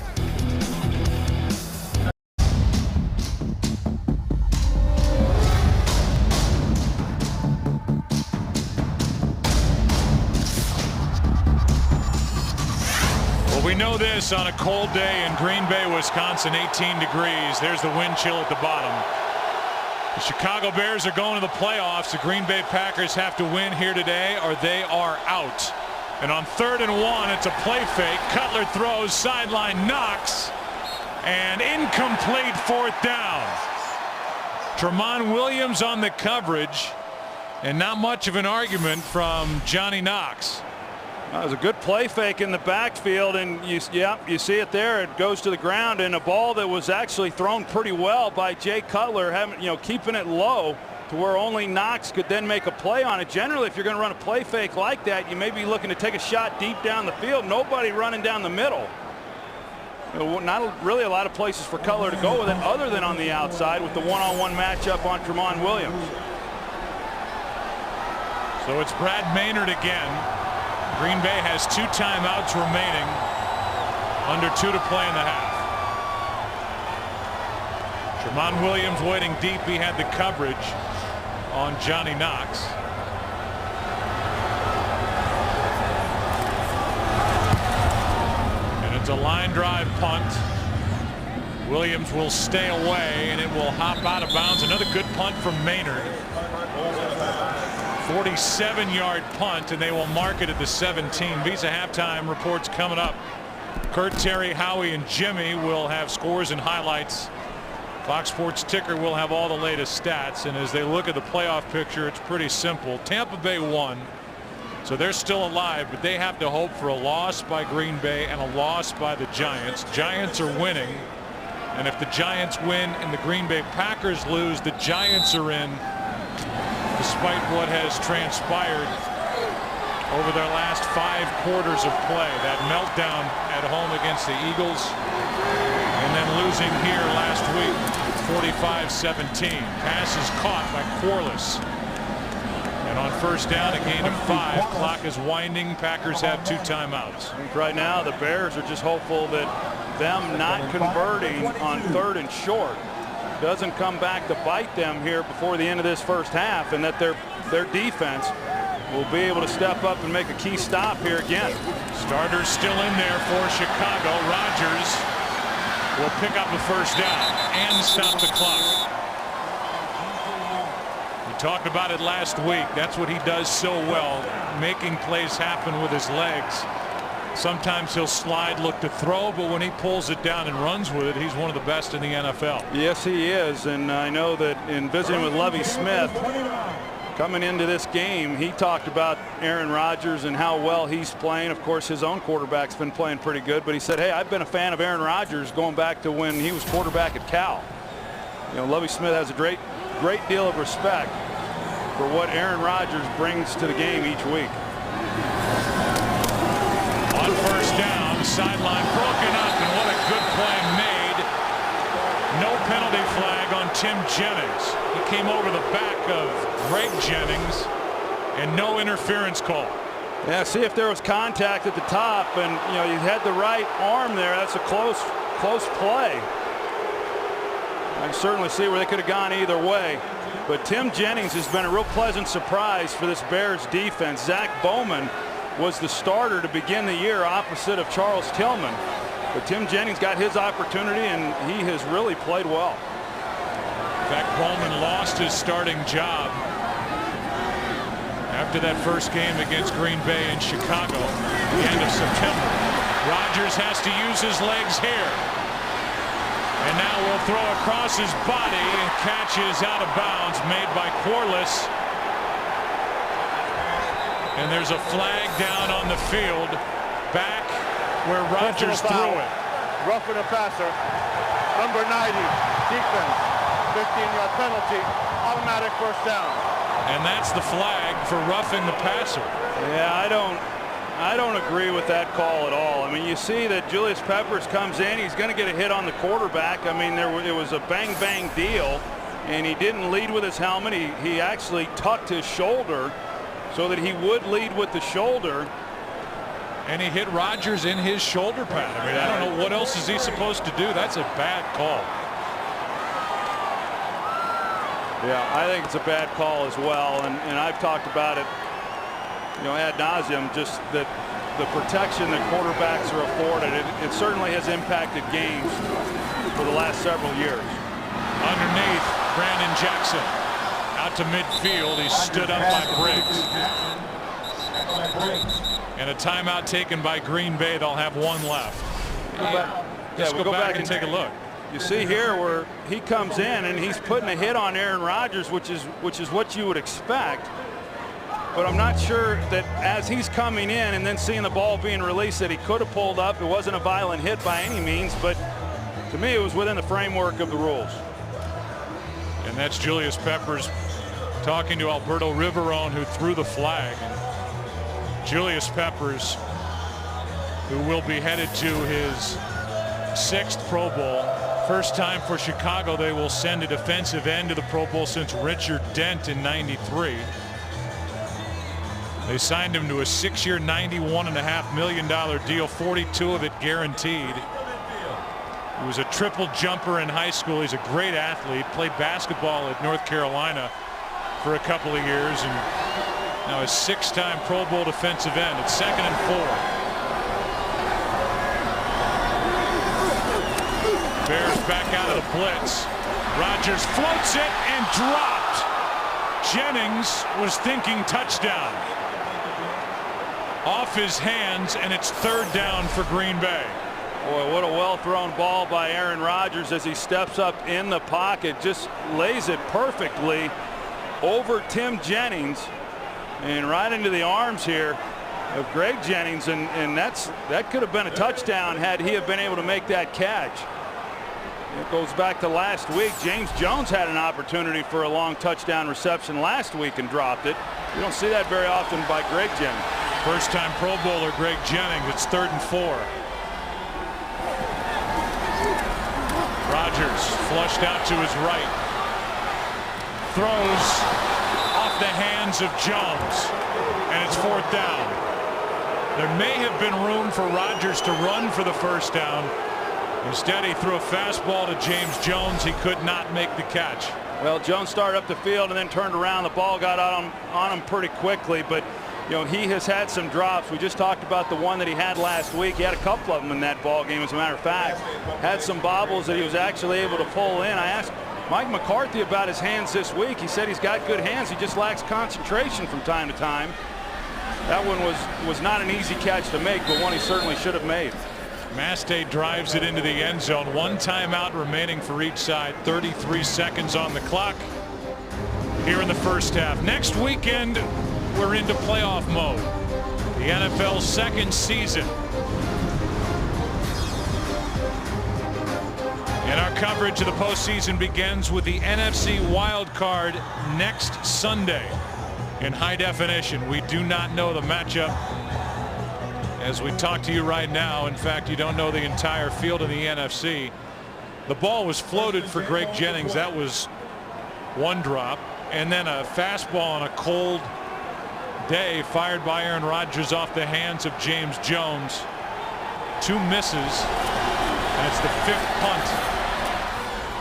A: We know this on a cold day in Green Bay, Wisconsin, 18 degrees. There's the wind chill at the bottom. The Chicago Bears are going to the playoffs. The Green Bay Packers have to win here today or they are out. And on 3rd and 1, it's a play fake. Cutler throws, sideline knocks, and incomplete 4th down. Tramon Williams on the coverage, and not much of an argument from Johnny Knox.
B: That was a good play fake in the backfield, and you see it there. It goes to the ground, and a ball that was actually thrown pretty well by Jay Cutler, keeping it low to where only Knox could then make a play on it. Generally, if you're going to run a play fake like that, you may be looking to take a shot deep down the field. Nobody running down the middle. Not really a lot of places for Cutler to go with it other than on the outside with the one-on-one matchup on Tramon Williams.
A: So it's Brad Maynard again. Green Bay has 2 timeouts remaining. Under 2 to play in the half. Tramon Williams waiting deep. He had the coverage on Johnny Knox. And it's a line drive punt. Williams will stay away, and it will hop out of bounds. Another good punt from Maynard. 47-yard punt, and they will mark it at the 17. Visa halftime reports coming up. Kurt, Terry, Howie, and Jimmy will have scores and highlights. Fox Sports Ticker will have all the latest stats, and as they look at the playoff picture, it's pretty simple. Tampa Bay won, so they're still alive, but they have to hope for a loss by Green Bay and a loss by the Giants. Giants are winning, and if the Giants win and the Green Bay Packers lose, the Giants are in, despite what has transpired over their last 5 quarters of play. That meltdown at home against the Eagles, and then losing here last week 45-17. Pass is caught by Corliss, and on 1st down, a gain of 5. Clock is winding. Packers have 2 timeouts.
B: Right now the Bears are just hopeful that them not converting on 3rd and short doesn't come back to bite them here before the end of this first half, and that their defense will be able to step up and make a key stop here again.
A: Starters still in there for Chicago. Rodgers will pick up the 1st down and stop the clock. We talked about it last week. That's what he does so well, making plays happen with his legs. Sometimes he'll slide, look to throw, but when he pulls it down and runs with it, he's one of the best in the NFL.
B: Yes, he is, and I know that in visiting with Lovie Smith coming into this game, he talked about Aaron Rodgers and how well he's playing. Of course, his own quarterback's been playing pretty good, but he said, hey, I've been a fan of Aaron Rodgers going back to when he was quarterback at Cal. Lovie Smith has a great deal of respect for what Aaron Rodgers brings to the game each week.
A: On 1st down, sideline broken up, and what a good play made. No penalty flag on Tim Jennings. He came over the back of Greg Jennings, and no interference call.
B: Yeah, see if there was contact at the top, and you had the right arm there. That's a close play. I can certainly see where they could have gone either way. But Tim Jennings has been a real pleasant surprise for this Bears defense. Zach Bowman was the starter to begin the year opposite of Charles Tillman. But Tim Jennings got his opportunity, and he has really played well.
A: In fact, Bowman lost his starting job after that first game against Green Bay in Chicago at the end of September. Rodgers has to use his legs here. And now will throw across his body, and catch is out of bounds, made by Corliss. And there's a flag down on the field, back where Rodgers threw it.
C: Roughing the passer. Number 90, defense. 15-yard penalty, automatic 1st down.
A: And that's the flag for roughing the passer.
B: Yeah, I don't agree with that call at all. I mean, you see that Julius Peppers comes in, he's going to get a hit on the quarterback. I mean, it was a bang deal, and he didn't lead with his helmet. He actually tucked his shoulder so that he would lead with the shoulder.
A: And he hit Rodgers in his shoulder pad. I mean, I don't know what else is he supposed to do. That's a bad call.
B: Yeah, I think it's a bad call as well, and I've talked about it, ad nauseum, just that the protection that quarterbacks are afforded, it certainly has impacted games for the last several years.
A: Underneath, Brandon Jackson out to midfield. He's stood up by Briggs. And a timeout taken by Green Bay. They'll have one left. Let's go back and take a look.
B: You see here where he comes in and he's putting a hit on Aaron Rodgers, which is what you would expect. But I'm not sure that as he's coming in and then seeing the ball being released that he could have pulled up. It wasn't a violent hit by any means, but to me it was within the framework of the rules.
A: And that's Julius Peppers talking to Alberto Riverone, who threw the flag. And Julius Peppers, who will be headed to his 6th Pro Bowl. First time for Chicago they will send a defensive end to the Pro Bowl since Richard Dent in '93. They signed him to a 6-year, $91.5 million deal, 42 of it guaranteed. He was a triple jumper in high school. He's a great athlete. Played basketball at North Carolina for a couple of years, and now a 6-time Pro Bowl defensive end. It's 2nd and 4. Bears back out of the blitz. Rodgers floats it and dropped. Jennings was thinking touchdown. Off his hands, and it's 3rd down for Green Bay.
B: Boy, what a well-thrown ball by Aaron Rodgers as he steps up in the pocket. Just lays it perfectly over Tim Jennings and right into the arms here of Greg Jennings. And that could have been a touchdown had he have been able to make that catch. It goes back to last week. James Jones had an opportunity for a long touchdown reception last week and dropped it. You don't see that very often by Greg Jennings.
A: First time Pro Bowler Greg Jennings. It's 3rd and 4. Rodgers flushed out to his right. Throws off the hands of Jones. And it's 4th down. There may have been room for Rodgers to run for the first down. Instead, he threw a fastball to James Jones. He could not make the catch.
B: Well, Jones started up the field and then turned around. The ball got on him pretty quickly, but you know, he has had some drops. We just talked about the one that he had last week. He had a couple of them in that ball game, as a matter of fact. Had some bobbles that he was actually able to pull in. I asked Mike McCarthy about his hands this week. He said he's got good hands. He just lacks concentration from time to time. That one was not an easy catch to make, but one he certainly should have made.
A: Mastay drives it into the end zone. 1 timeout remaining for each side. 33 seconds on the clock here in the first half. Next weekend, we're into playoff mode. The NFL's 2nd season. And our coverage of the postseason begins with the NFC wild card next Sunday in high definition. We do not know the matchup as we talk to you right now. In fact, you don't know the entire field in the NFC. The ball was floated for Greg Jennings. That was 1 drop. And then a fastball on a cold day fired by Aaron Rodgers off the hands of James Jones. 2 misses. And it's the 5th punt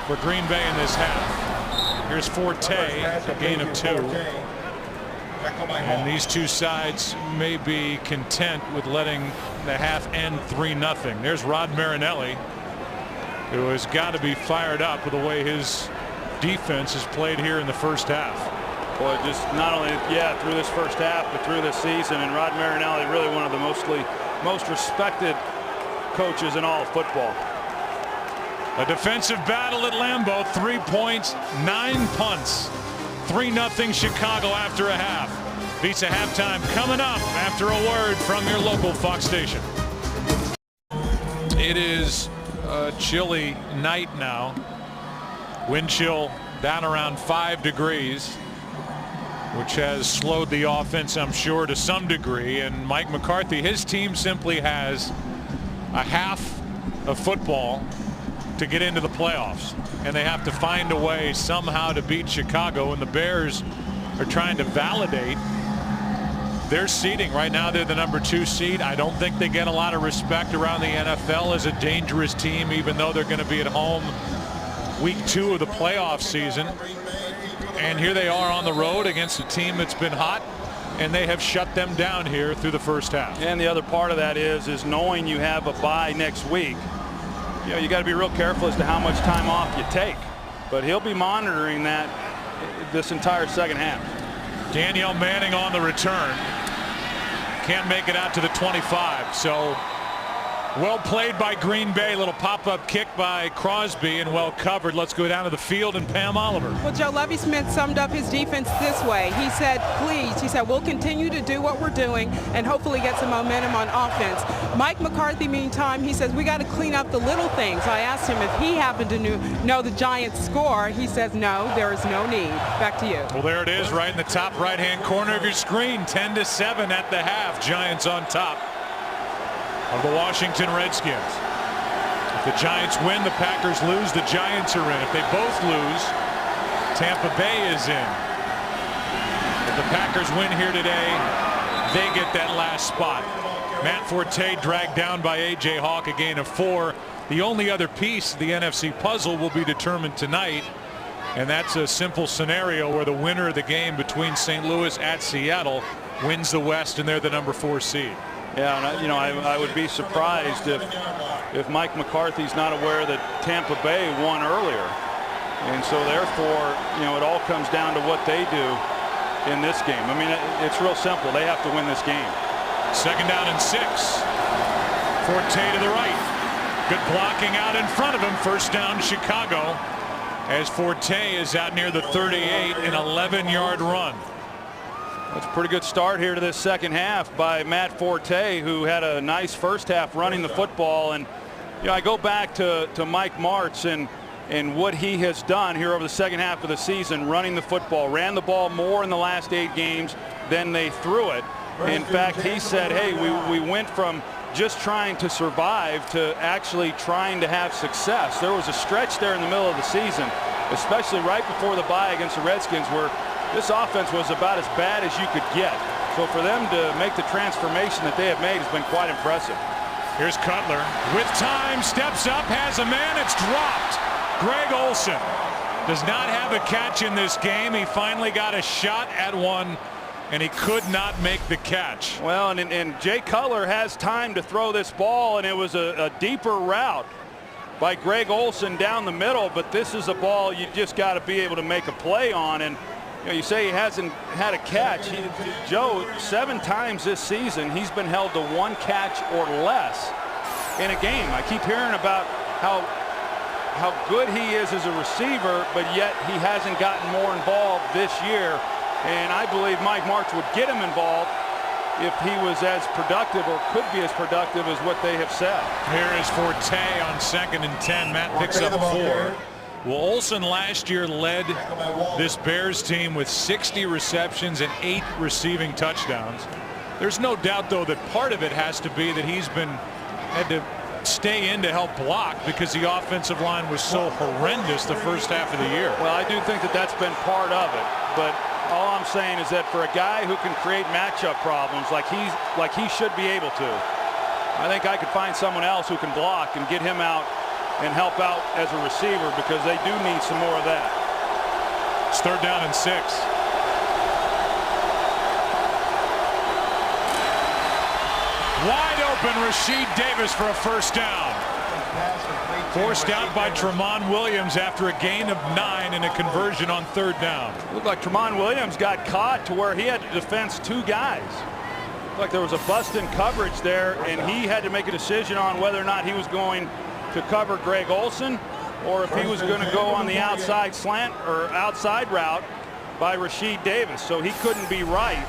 A: for Green Bay in this half. Here's Forte, a gain of 2. And these two sides may be content with letting the half end 3-0. There's Rod Marinelli, who has got to be fired up with the way his defense has played here in the first half.
B: Boy, just not only through this first half, but through this season. And Rod Marinelli, really one of the most respected coaches in all of football.
A: A defensive battle at Lambeau. 3 points, 9 punts. 3-0 Chicago after a half. Beats a halftime coming up after a word from your local Fox station. It is a chilly night now. Wind chill down around 5 degrees, which has slowed the offense, I'm sure, to some degree. And Mike McCarthy, his team simply has a half of football to get into the playoffs, and they have to find a way somehow to beat Chicago. And the Bears are trying to validate their seeding. Right now they're the number 2 seed. I don't think they get a lot of respect around the NFL as a dangerous team, even though they're going to be at home week 2 of the playoff season. And here they are on the road against a team that's been hot, and they have shut them down here through the first half.
B: And the other part of that is knowing you have a bye next week. You know, you got to be real careful as to how much time off you take. but he'll be monitoring that this entire second half.
A: Danielle Manning on the return. Can't make it out to the 25. So well played by Green Bay. Little pop-up kick by Crosby and well covered. Let's go down to the field and Pam Oliver.
G: Well, Joe Lovie-Smith summed up his defense this way. He said, please, he said, we'll continue to do what we're doing and hopefully get some momentum on offense. Mike McCarthy, meantime, he says, we got to clean up the little things. I asked him if he happened to know the Giants score. He says, no, there is no need. Back to you.
A: Well, there it is right in the top right-hand corner of your screen. 10-7 at the half. Giants on top of the Washington Redskins. If the Giants win, the Packers lose, the Giants are in. If they both lose, Tampa Bay is in. If the Packers win here today, they get that last spot. Matt Forte dragged down by A.J. Hawk, a gain of 4. The only other piece of the NFC puzzle will be determined tonight, and that's a simple scenario where the winner of the game between St. Louis at Seattle wins the West, and they're the number 4 seed.
B: Yeah, and I would be surprised if Mike McCarthy's not aware that Tampa Bay won earlier, and so therefore, it all comes down to what they do in this game. I mean, it's real simple. They have to win this game.
A: 2nd down and 6. Forte to the right. Good blocking out in front of him. 1st down Chicago as Forte is out near the 38, an 11-yard run.
B: That's a pretty good start here to this second half by Matt Forte, who had a nice first half running the football. And I go back to Mike Martz and what he has done here over the second half of the season, running the football. Ran the ball more in the last 8 games than they threw it. In fact, he said, hey, we went from just trying to survive to actually trying to have success. There was a stretch there in the middle of the season, especially right before the bye against the Redskins, where this offense was about as bad as you could get. So for them to make the transformation that they have made has been quite impressive.
A: Here's Cutler with time, steps up, has a man, it's dropped. Greg Olsen does not have a catch in this game. He finally got a shot at one, and he could not make the catch.
B: Well, and Jay Cutler has time to throw this ball, and it was a deeper route by Greg Olsen down the middle, but this is a ball you just got to be able to make a play on. And you say he hasn't had a catch. Joe, 7 times this season, he's been held to 1 catch or less in a game. I keep hearing about how good he is as a receiver, but yet he hasn't gotten more involved this year. And I believe Mike Martz would get him involved if he was as productive, or could be as productive as what they have said.
A: Here is Forte on 2nd and 10. Matt picks up 4. Well, Olsen last year led this Bears team with 60 receptions and 8 receiving touchdowns. There's no doubt, though, that part of it has to be that he's had to stay in to help block because the offensive line was so horrendous the first half of the year.
B: Well, I do think that that's been part of it, but all I'm saying is that for a guy who can create matchup problems like he should be able to, I think I could find someone else who can block and get him out and help out as a receiver, because they do need some more of that.
A: It's 3rd down and 6. Wide open Rasheed Davis for a 1st down. Forced out by Tramon Williams after a gain of 9 and a conversion on 3rd down.
B: Looked like Tramon Williams got caught to where he had to defense 2 guys. Looked like there was a bust in coverage there, and he had to make a decision on whether or not he was going to cover Greg Olsen, or if he was going to go on the outside slant or outside route by Rasheed Davis. So he couldn't be right,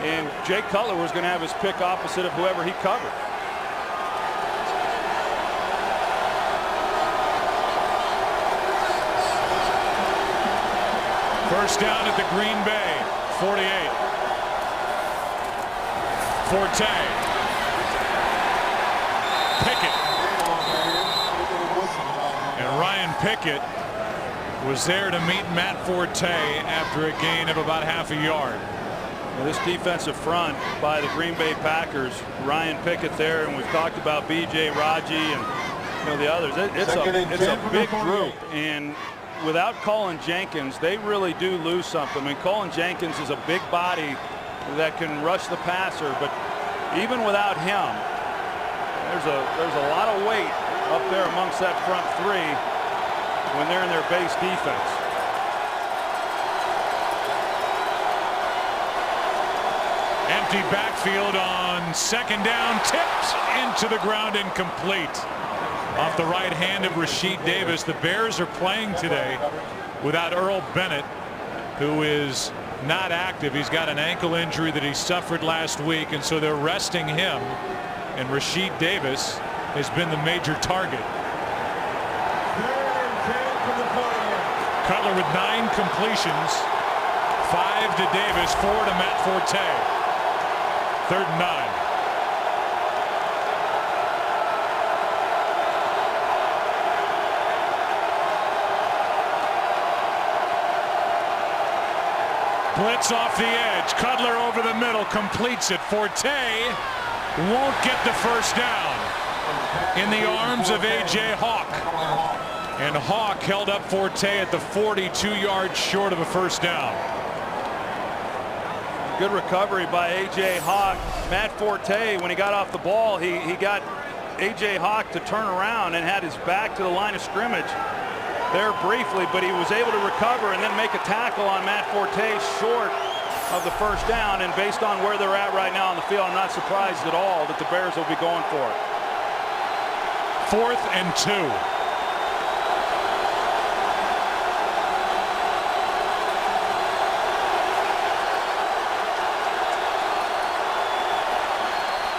B: and Jay Cutler was going to have his pick opposite of whoever he covered.
A: First down at the Green Bay 48. Forte. Pickett. And Ryan Pickett was there to meet Matt Forte after a gain of about half a yard.
B: Well, this defensive front by the Green Bay Packers, Ryan Pickett there, and we've talked about B.J. Raji and the others. It's a big group, and without Colin Jenkins, they really do lose something. I mean, Colin Jenkins is a big body that can rush the passer, but even without him, there's a lot of weight up there amongst that front 3 when they're in their base defense.
A: Empty backfield on second down, tipped into the ground, incomplete. Off the right hand of Rasheed Davis. The Bears are playing today without Earl Bennett, who is not active. He's got an ankle injury that he suffered last week, and so they're resting him, and Rasheed Davis has been the major target. Cutler with 9 completions, 5 to Davis, 4 to Matt Forte. 3rd and 9. Blitz off the edge. Cutler over the middle, completes it. Forte won't get the first down. In the arms of A.J. Hawk. And Hawk held up Forte at the 42 yards short of a first down.
B: Good recovery by A.J. Hawk. Matt Forte, when he got off the ball, he got A.J. Hawk to turn around and had his back to the line of scrimmage there briefly, but he was able to recover and then make a tackle on Matt Forte short of the first down. And based on where they're at right now on the field, I'm not surprised at all that the Bears will be going for it.
A: 4th and 2.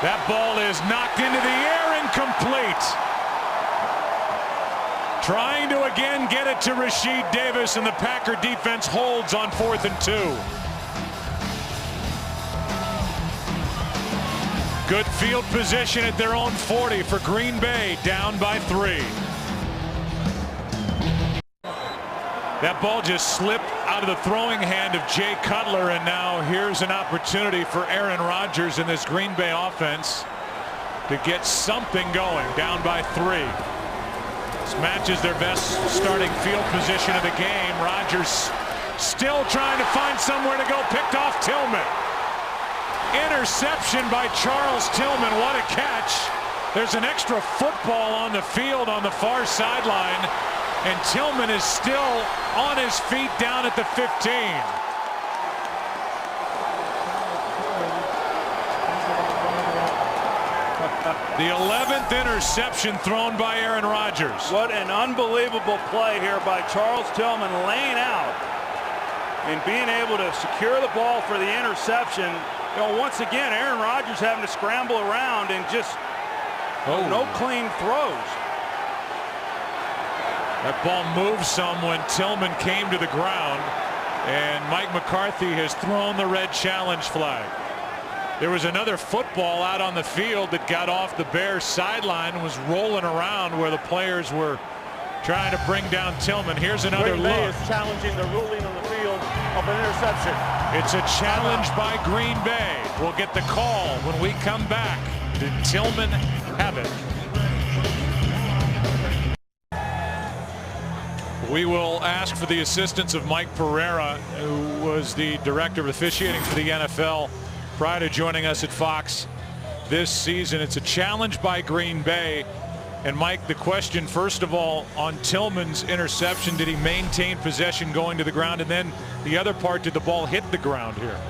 A: That ball is knocked into the air, incomplete. Trying to again get it to Rasheed Davis, and the Packer defense holds on 4th and 2. Good field position at their own 40 for Green Bay, down by 3. That ball just slipped out of the throwing hand of Jay Cutler, and now here's an opportunity for Aaron Rodgers in this Green Bay offense to get something going, down by 3. This matches their best starting field position of the game. Rodgers still trying to find somewhere to go, picked off Tillman. Interception by Charles Tillman. What a catch. There's an extra football on the field on the far sideline, and Tillman is still on his feet down at the 15. The 11th interception thrown by Aaron Rodgers.
B: What an unbelievable play here by Charles Tillman, laying out and being able to secure the ball for the interception. You know, once again, Aaron Rodgers having to scramble around and just no clean throws.
A: That ball moved some when Tillman came to the ground, and Mike McCarthy has thrown the red challenge flag. There was another football out on the field that got off the Bears sideline and was rolling around where the players were trying to bring down Tillman. Here's another
C: Green Bay
A: look.
C: is challenging the ruling on the field of an interception.
A: It's a challenge by Green Bay. We'll get the call when we come back. Did Tillman have it? We will ask for the assistance of Mike Pereira, who was the director of officiating for the NFL prior to joining us at Fox this season. It's a challenge by Green Bay. And Mike, the question first of all on Tillman's interception, did he maintain possession going to the ground? And then the other part, did the ball hit the ground here?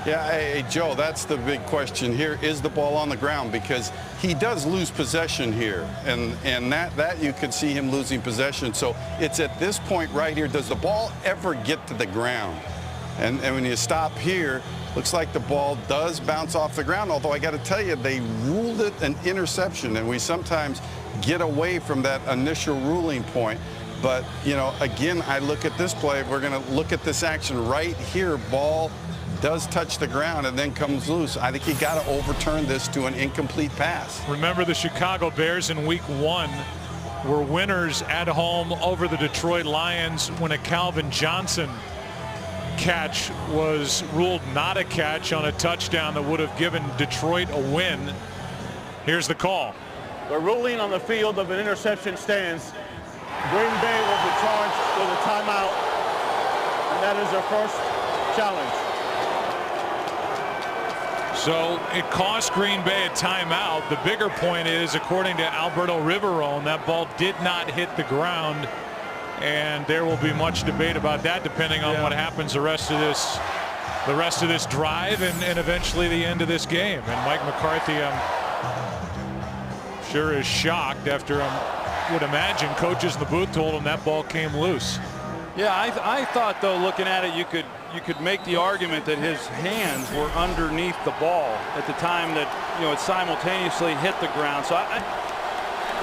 H: Yeah, hey, Joe, that's the big question here. Is the ball on the ground? Because he does lose possession here, and that you can see him losing possession. So it's at this point right here, does the ball ever get to the ground? And when you stop here, looks like the ball does bounce off the ground, although I got to tell you, they ruled it an interception, and we sometimes get away from that initial ruling point. But, you know, again, I look at this play. We're going to look at this action right here. Ball does touch the ground and then comes loose. I think you got to overturn this to an incomplete pass.
A: Remember, the Chicago Bears in week 1 were winners at home over the Detroit Lions when a Calvin Johnson catch was ruled not a catch on a touchdown that would have given Detroit a win. Here's the call.
C: The ruling on the field of an interception stands. Green Bay will be charged with a timeout, and that is their first challenge.
A: So it cost Green Bay a timeout. The bigger point is, according to Alberto Riveron, that ball did not hit the ground, and there will be much debate about that depending on what happens the rest of this drive and eventually the end of this game. And Mike McCarthy, I'm sure, is shocked after I would imagine coaches in the booth told him that ball came loose.
B: Yeah, I thought, though, looking at it, you could make the argument that his hands were underneath the ball at the time that, you know, it simultaneously hit the ground. So I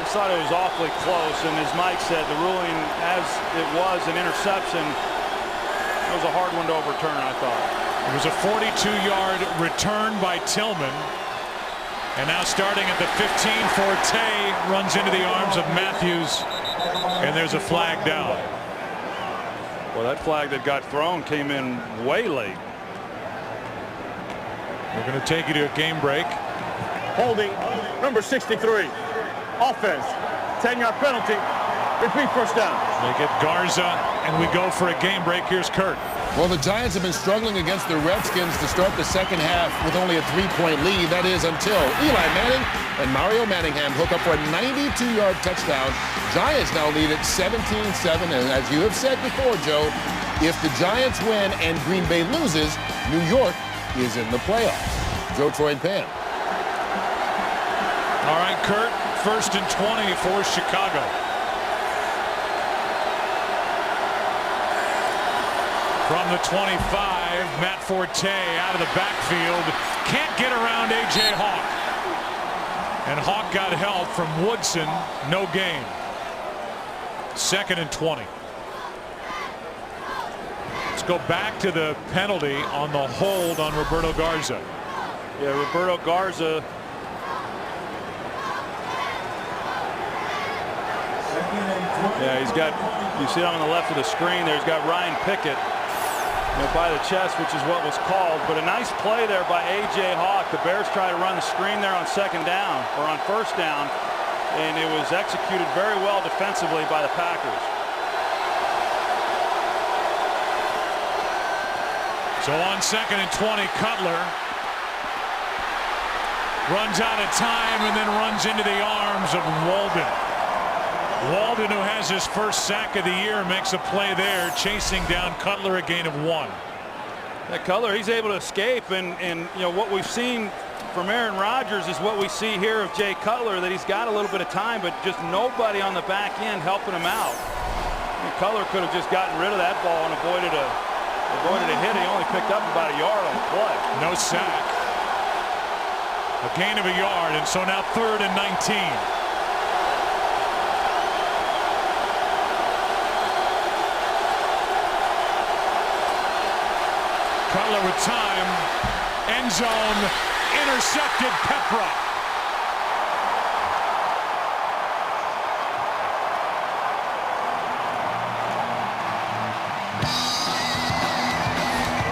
B: just thought it was awfully close. And as Mike said, the ruling, as it was an interception, it was a hard one to overturn, I thought.
A: It was a 42-yard return by Tillman. And now starting at the 15, Forte runs into the arms of Matthews, and there's a flag down.
B: Well, that flag that got thrown came in way late.
A: We're going to take you to a game break.
C: Holding number 63. Offense. 10-yard penalty. Repeat first down.
A: They get Garza, and we go for a game break. Here's Kurt.
D: Well, the Giants have been struggling against the Redskins to start the second half with only a 3-point lead. That is until Eli Manning and Mario Manningham hook up for a 92-yard touchdown. Giants now lead at 17-7. And as you have said before, Joe, if the Giants win and Green Bay loses, New York is in the playoffs. Joe, Troy, and Pam.
A: All right, Kurt, 1st and 20 for Chicago. From the 25, Matt Forte out of the backfield. Can't get around A.J. Hawk. And Hawk got help from Woodson. No gain. 2nd and 20. Let's go back to the penalty on the hold on Roberto Garza.
B: Yeah, Roberto Garza. Yeah, he's got, you see on the left of the screen there, he's got Ryan Pickett by the chest, which is what was called. But a nice play there by A.J. Hawk. The Bears try to run the screen there on 2nd down, or on 1st down, and it was executed very well defensively by the Packers.
A: So on 2nd and 20, Cutler runs out of time and then runs into the arms of Walden. Walden, who has his first sack of the year, makes a play there, chasing down Cutler, a gain of 1.
B: That Cutler, he's able to escape, and you know what we've seen from Aaron Rodgers is what we see here of Jay Cutler, that he's got a little bit of time, but just nobody on the back end helping him out. And Cutler could have just gotten rid of that ball and avoided a hit. He only picked up about a yard on the play.
A: No sack. A gain of a yard, and so now 3rd and 19. Cutler with time, end zone, intercepted. Pepra.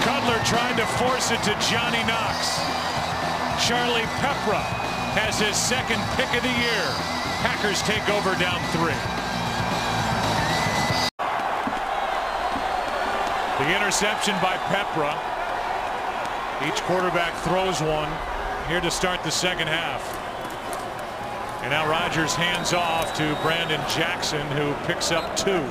A: Cutler tried to force it to Johnny Knox. Charlie Pepra has his 2nd pick of the year. Packers take over down 3. The interception by Pepra. Each quarterback throws one here to start the second half. And now Rodgers hands off to Brandon Jackson, who picks up 2.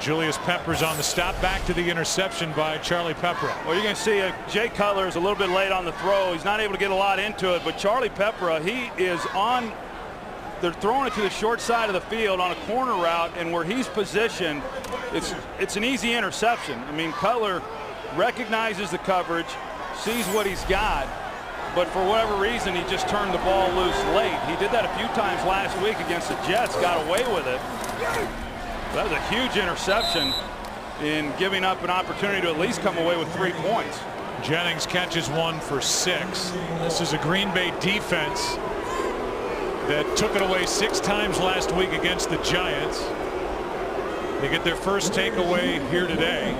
A: Julius Peppers on the stop. Back to the interception by Charlie Pepra.
B: Well, you're going to see Jay Cutler is a little bit late on the throw. He's not able to get a lot into it, but Charlie Pepra, he is on. They're throwing it to the short side of the field on a corner route, and where he's positioned, it's an easy interception. I mean, Cutler recognizes the coverage, sees what he's got, but for whatever reason, he just turned the ball loose late. He did that a few times last week against the Jets, got away with it. That was a huge interception in giving up an opportunity to at least come away with 3 points.
A: Jennings catches 1 for 6. This is a Green Bay defense that took it away 6 times last week against the Giants. They get their first takeaway here today.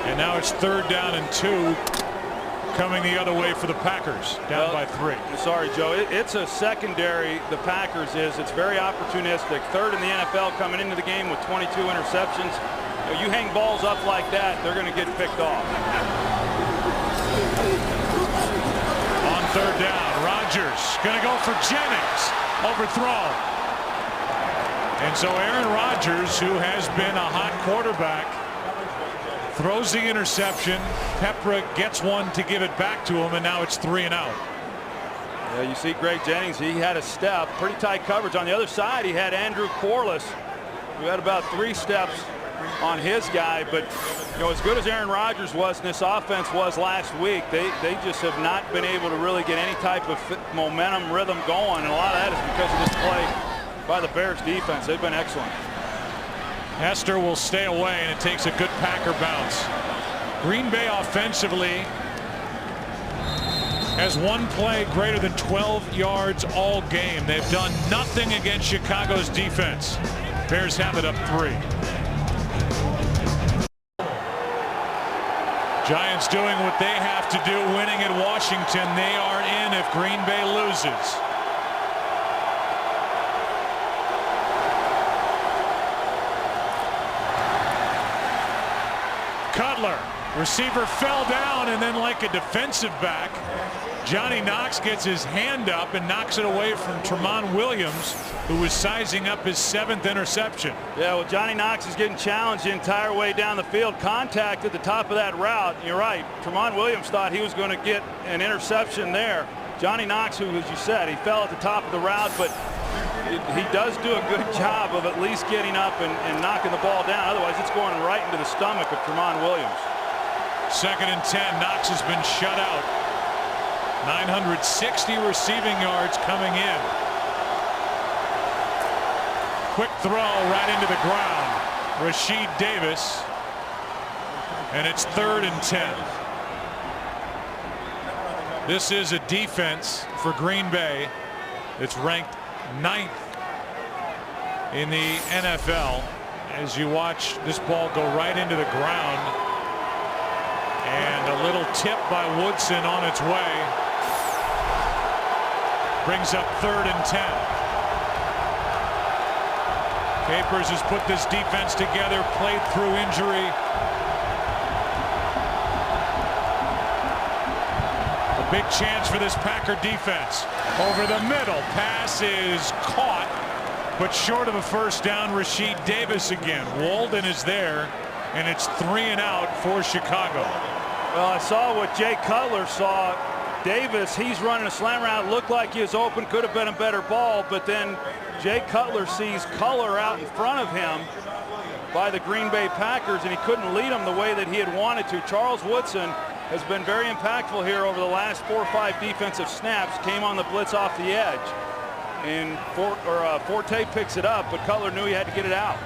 A: And now it's 3rd down and 2, coming the other way for the Packers, down by 3.
B: Sorry, Joe. It's a secondary, the Packers is. It's very opportunistic. 3rd in the NFL coming into the game with 22 interceptions. You hang balls up like that, they're going to get picked off.
A: On third down, Rodgers going to go for Jennings. Overthrown. And so Aaron Rodgers, who has been a hot quarterback, throws the interception. Pepra gets one to give it back to him, and now it's 3 and out.
B: Yeah, you see Greg Jennings, he had a step, pretty tight coverage. On the other side, he had Andrew Corliss, who had about 3 steps on his guy. But, you know, as good as Aaron Rodgers was and this offense was last week, they just have not been able to really get any type of momentum, rhythm going. And a lot of that is because of this play by the Bears defense. They've been excellent.
A: Hester will stay away, and it takes a good Packer bounce. Green Bay offensively has one play greater than 12 yards all game. They've done nothing against Chicago's defense. Bears have it up 3. Giants doing what they have to do, winning at Washington. They are in if Green Bay loses. Cutler, receiver fell down, and then like a defensive back, Johnny Knox gets his hand up and knocks it away from Tramon Williams, who was sizing up his 7th interception.
B: Yeah, well, Johnny Knox is getting challenged the entire way down the field. Contact at the top of that route. You're right. Tramon Williams thought he was going to get an interception there. Johnny Knox, who, as you said, he fell at the top of the route, but he does do a good job of at least getting up and knocking the ball down. Otherwise, it's going right into the stomach of Tramon Williams. 2nd and 10. Knox has been shut out. 960 receiving yards coming in. Quick throw right into the ground. Rasheed Davis. And it's 3rd and 10. This is a defense for Green Bay that's ranked 9th in the NFL. As you watch this ball go right into the ground, and a little tip by Woodson on its way brings up 3rd and 10. Capers has put this defense together, played through injury. A big chance for this Packer defense. Over the middle, pass is caught, but short of a first down. Rasheed Davis again. Walden is there, and it's 3 and out for Chicago. Well, I saw what Jay Cutler saw. Davis, he's running a slant route, looked like he was open, could have been a better ball, but then Jay Cutler sees Color out in front of him by the Green Bay Packers, and he couldn't lead him the way that he had wanted to. Charles Woodson has been very impactful here over the last 4 or 5 defensive snaps. Came on the blitz off the edge, and Forte picks it up, but Cutler knew he had to get it out.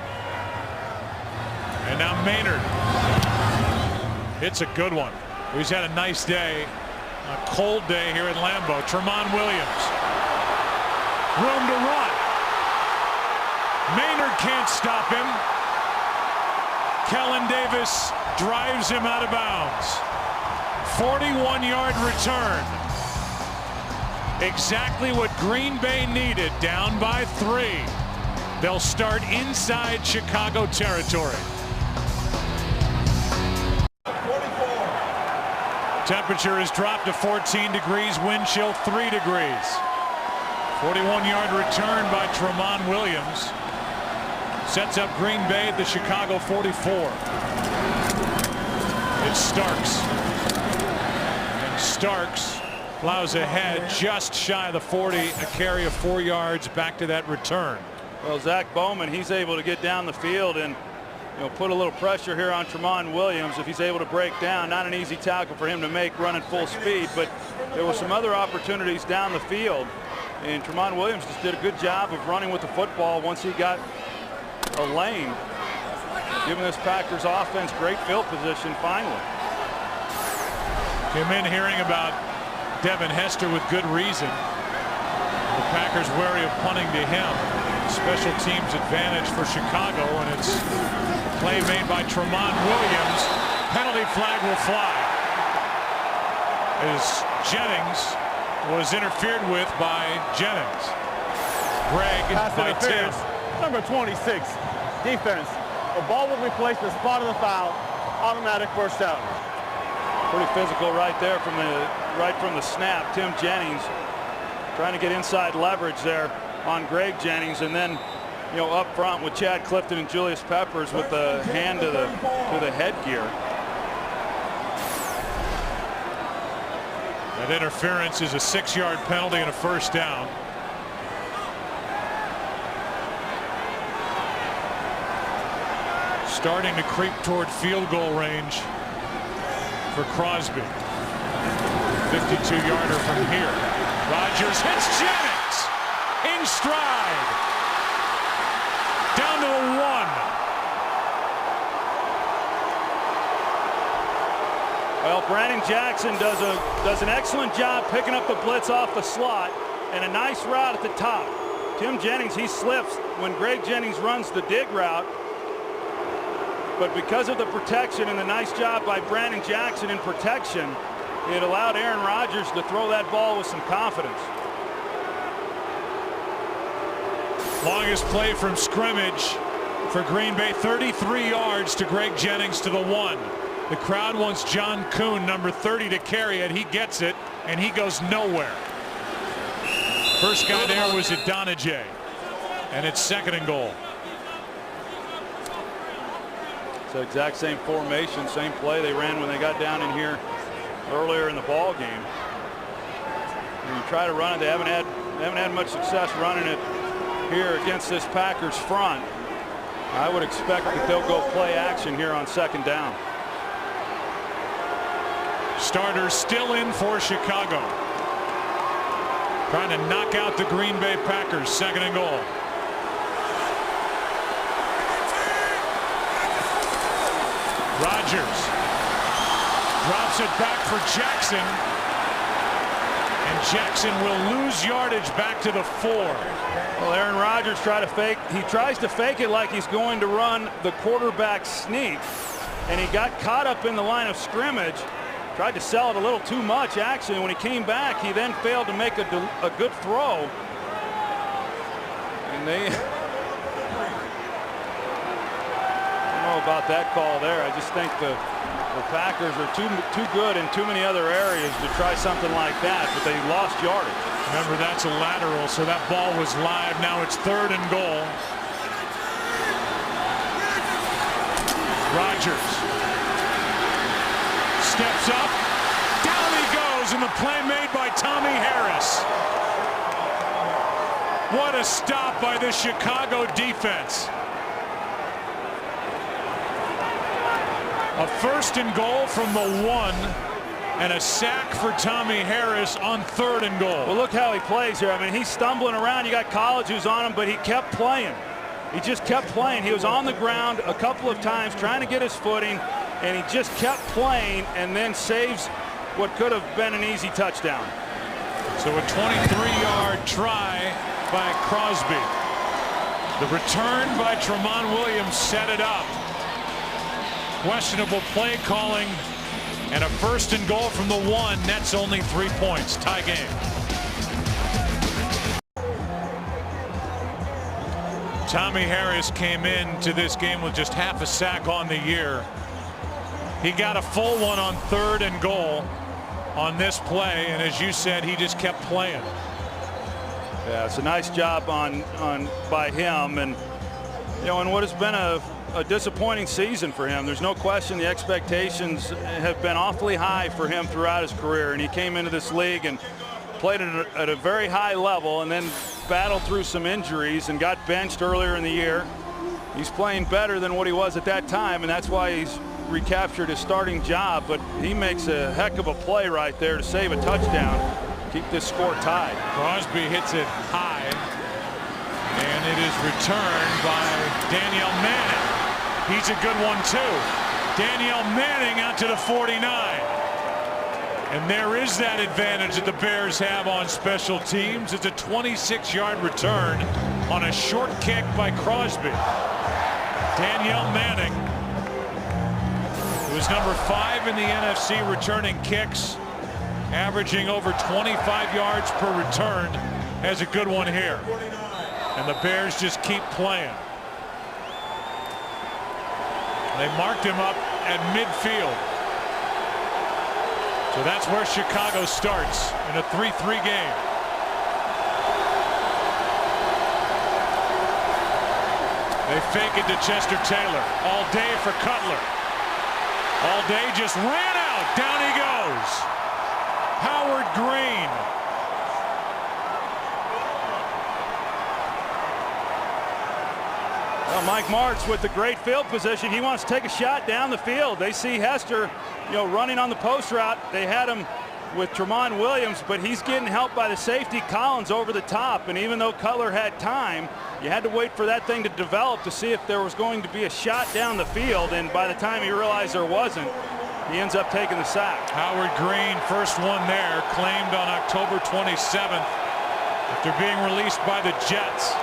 A: And now Maynard. It's a good one. He's had a nice day. A cold day here at Lambeau. Tramon Williams. Room to run. Maynard can't stop him. Kellen Davis drives him out of bounds. 41-yard return. Exactly what Green Bay needed, down by 3. They'll start inside Chicago territory. Temperature has dropped to 14 degrees, wind chill 3 degrees. 41-yard return by Tramon Williams. Sets up Green Bay at the Chicago 44. It's Starks. And Starks plows ahead just shy of the 40, a carry of 4 yards back to that return.
B: Well, Zach Bowman, he's able to get down the field and put a little pressure here on Tramon Williams. If he's able to break down, not an easy tackle for him to make running full speed, but there were some other opportunities down the field, and Tramon Williams just did a good job of running with the football once he got a lane, giving this Packers offense great field position finally.
A: Came in hearing about Devin Hester with good reason. The Packers wary of punting to him. Special teams advantage for Chicago, and it's play made by Tramon Williams. Penalty flag will fly as Jennings was interfered with by Jennings. Greg by Tim.
C: Number 26, defense. The ball will be placed in the spot of the foul. Automatic first down.
B: Pretty physical right there from the snap. Tim Jennings trying to get inside leverage there on Greg Jennings, and then up front with Chad Clifton and Julius Peppers with the hand to the headgear.
A: That interference is a 6-yard penalty and a first down. Starting to creep toward field goal range for Crosby. 52-yarder from here. Rodgers hits Jennings in stride. Down to a 1.
B: Well, Brandon Jackson does an excellent job picking up the blitz off the slot, and a nice route at the top. Tim Jennings, he slips when Greg Jennings runs the dig route. But because of the protection and the nice job by Brandon Jackson in protection, it allowed Aaron Rodgers to throw that ball with some confidence.
A: Longest play from scrimmage for Green Bay, 33 yards to Greg Jennings to the 1. The crowd wants John Kuhn, number 30, to carry it. He gets it, and he goes nowhere. First guy there was Adonijay, and it's 2nd and goal.
B: So exact same formation, same play they ran when they got down in here earlier in the ball game. When you try to run it, they haven't had much success running it here against this Packers front. I would expect that they'll go play action here on 2nd down.
A: Starters still in for Chicago. Trying to knock out the Green Bay Packers. 2nd and goal. Rodgers drops it back for Jackson, and Jackson will lose yardage back to the 4.
B: Well, Aaron Rodgers tries to fake it like he's going to run the quarterback sneak, and he got caught up in the line of scrimmage. Tried to sell it a little too much, actually. When he came back, he then failed to make a good throw, and they about that call there. I just think the Packers are too good in too many other areas to try something like that, but they lost yardage.
A: Remember, that's a lateral, so that ball was live. Now it's 3rd and goal. Rodgers steps up, down he goes, and the play made by Tommy Harris. What a stop by the Chicago defense. A 1st and goal from the 1, and a sack for Tommy Harris on 3rd and goal.
B: Well, look how he plays here. I mean, he's stumbling around. You got colleges on him, but he kept playing. He just kept playing. He was on the ground a couple of times trying to get his footing, and he just kept playing and then saves what could have been an easy touchdown.
A: So a 23-yard try by Crosby. The return by Tramon Williams set it up. Questionable play calling, and a 1st and goal from the 1. Nets only 3 points. Tie game. Tommy Harris came into this game with just half a sack on the year. He got a full one on 3rd and goal on this play, and as you said, he just kept playing.
B: Yeah, it's a nice job by him, and in what has been a disappointing season for him. There's no question the expectations have been awfully high for him throughout his career, and he came into this league and played at a very high level and then battled through some injuries and got benched earlier in the year. He's playing better than what he was at that time, and that's why he's recaptured his starting job, but he makes a heck of a play right there to save a touchdown, keep this score tied.
A: Crosby hits it high, and it is returned by Danielle Manning. He's a good one too. Danielle Manning out to the 49. And there is that advantage that the Bears have on special teams. It's a 26-yard return on a short kick by Crosby. Danielle Manning, who is number 5 in the NFC returning kicks, averaging over 25 yards per return, has a good one here. And the Bears just keep playing. They marked him up at midfield. So that's where Chicago starts in a 3-3 game. They fake it to Chester Taylor. All day for Cutler. All day just ran out. Down he goes. Howard Green.
B: Well, Mike Martz with the great field position. He wants to take a shot down the field. They see Hester, running on the post route. They had him with Tramon Williams, but he's getting helped by the safety Collins over the top. And even though Cutler had time, you had to wait for that thing to develop to see if there was going to be a shot down the field. And by the time he realized there wasn't, he ends up taking the sack.
A: Howard Green, first one there, claimed on October 27th after being released by the Jets.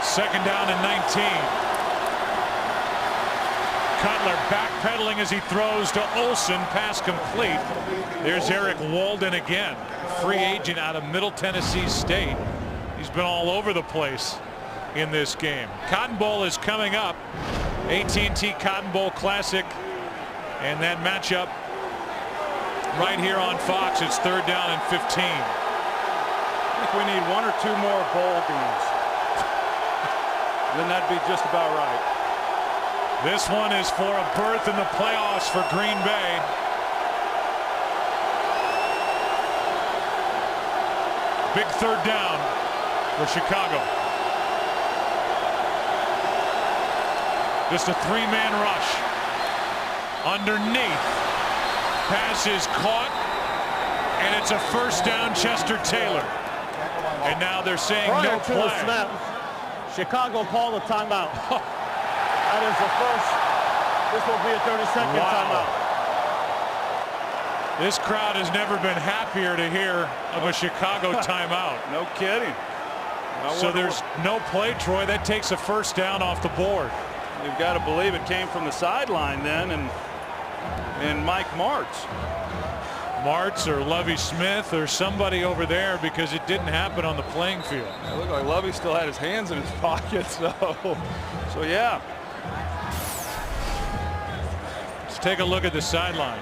A: Second down and 19. Cutler backpedaling as he throws to Olsen. Pass complete. There's Eric Walden again. Free agent out of Middle Tennessee State. He's been all over the place in this game. Cotton Bowl is coming up. AT&T Cotton Bowl Classic. And that matchup right here on Fox. It's third down and 15.
B: I think we need 1 or 2 more bowl games. Then that'd be just about right.
A: This one is for a berth in the playoffs for Green Bay. Big third down for Chicago. Just a 3-man rush. Underneath. Pass is caught. And it's a first down, Chester Taylor. And now they're saying no play.
C: Chicago called a timeout. That is the first. This will be a 30-second timeout.
A: This crowd has never been happier to hear of a Chicago timeout.
B: No kidding.
A: So there's no play, Troy. That takes a first down off the board.
B: You've got to believe it came from the sideline then, and Mike Martz.
A: Martz or Lovie Smith or somebody over there, because it didn't happen on the playing field.
B: It looked like Lovie still had his hands in his pockets, so yeah.
A: Let's take a look at the sideline.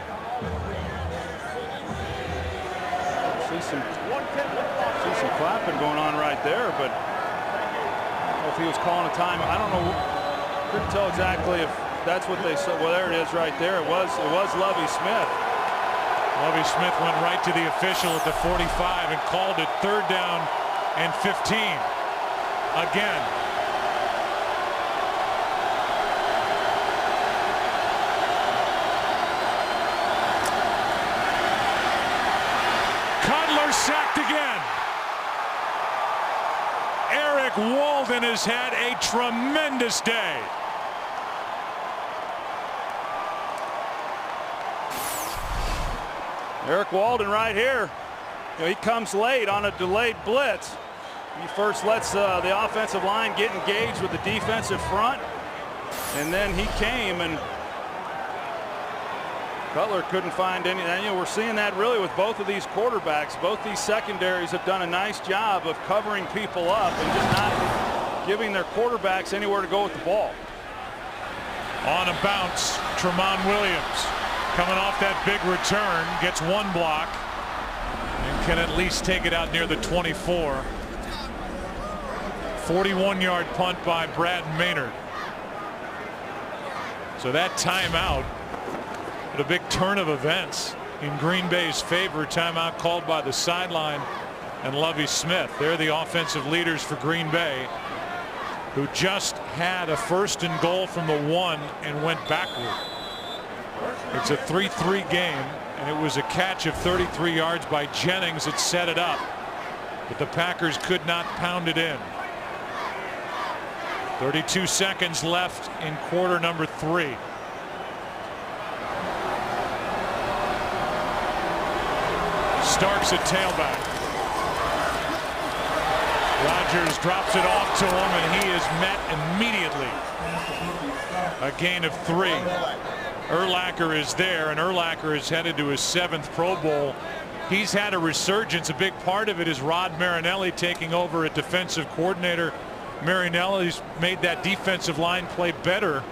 B: See some clapping going on right there, but I don't know if he was calling a time. I don't know. Couldn't tell exactly if that's what they said. Well, there it is right there. It was Lovie Smith.
A: Lovie Smith went right to the official at the 45 and called it third down and 15. Again. Cutler sacked again. Eric Walden has had a tremendous day.
B: Eric Walden right here. He comes late on a delayed blitz. He first lets the offensive line get engaged with the defensive front, and then he came, and Cutler couldn't find any. And, we're seeing that really with both of these quarterbacks. Both these secondaries have done a nice job of covering people up and just not giving their quarterbacks anywhere to go with the ball.
A: On a bounce, Tramon Williams. Coming off that big return, gets one block and can at least take it out near the 24. 41-yard punt by Brad Maynard. So that timeout, but a big turn of events in Green Bay's favor. Timeout called by the sideline and Lovie Smith. They're the offensive leaders for Green Bay, who just had a first and goal from the 1 and went backward. It's a 3-3 game, and it was a catch of 33 yards by Jennings that set it up, but the Packers could not pound it in. 32 seconds left in quarter number 3. Starks at tailback. Rodgers drops it off to him, and he is met immediately. A gain of 3. Urlacher is there, and Urlacher is headed to his 7th Pro Bowl. He's had a resurgence. A big part of it is Rod Marinelli taking over at defensive coordinator. Marinelli's made that defensive line play better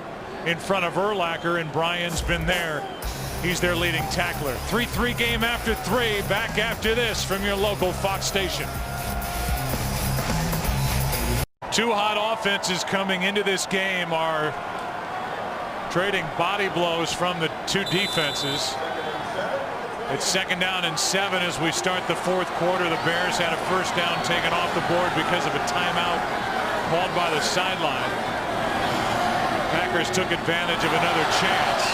A: in front of Urlacher, and Brian's been there He's their leading tackler. 3-3 game after 3. Back after this from your local Fox station. Two hot offenses coming into this game are trading body blows from the two defenses. It's 2nd down and 7 as we start the 4th quarter. The Bears had a first down taken off the board because of a timeout called by the sideline. Packers took advantage of another chance.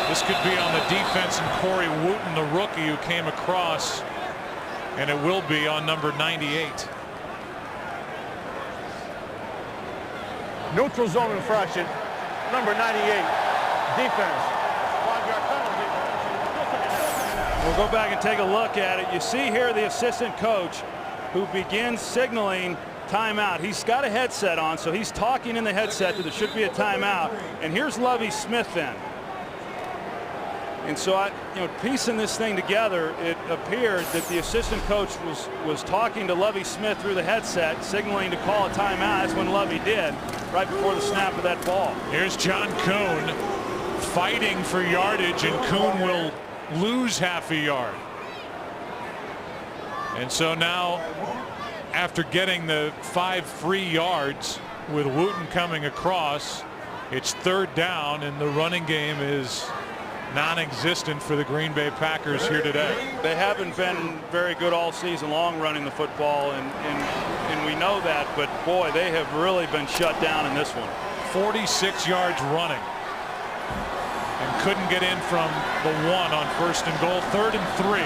A: This could be on the defense and Corey Wooten, the rookie who came across, and it will be on number 98.
C: Neutral zone infraction, number 98, defense. 5-yard penalty.
B: We'll go back and take a look at it. You see here the assistant coach who begins signaling timeout. He's got a headset on, so he's talking in the headset that there should be a timeout. And here's Lovie Smith then. And so, piecing this thing together, it appeared that the assistant coach was talking to Lovie Smith through the headset, signaling to call a timeout. That's when Lovie did, right before the snap of that ball.
A: Here's John Kuhn fighting for yardage, and Kuhn will lose half a yard. And so now, after getting the 5 free yards with Wooten coming across, it's 3rd down, and the running game is non-existent for the Green Bay Packers here today.
B: They haven't been very good all season long running the football, and we know that, but boy, they have really been shut down in this one.
A: 46 yards running, and couldn't get in from the 1 on 1st and goal. 3rd and 3.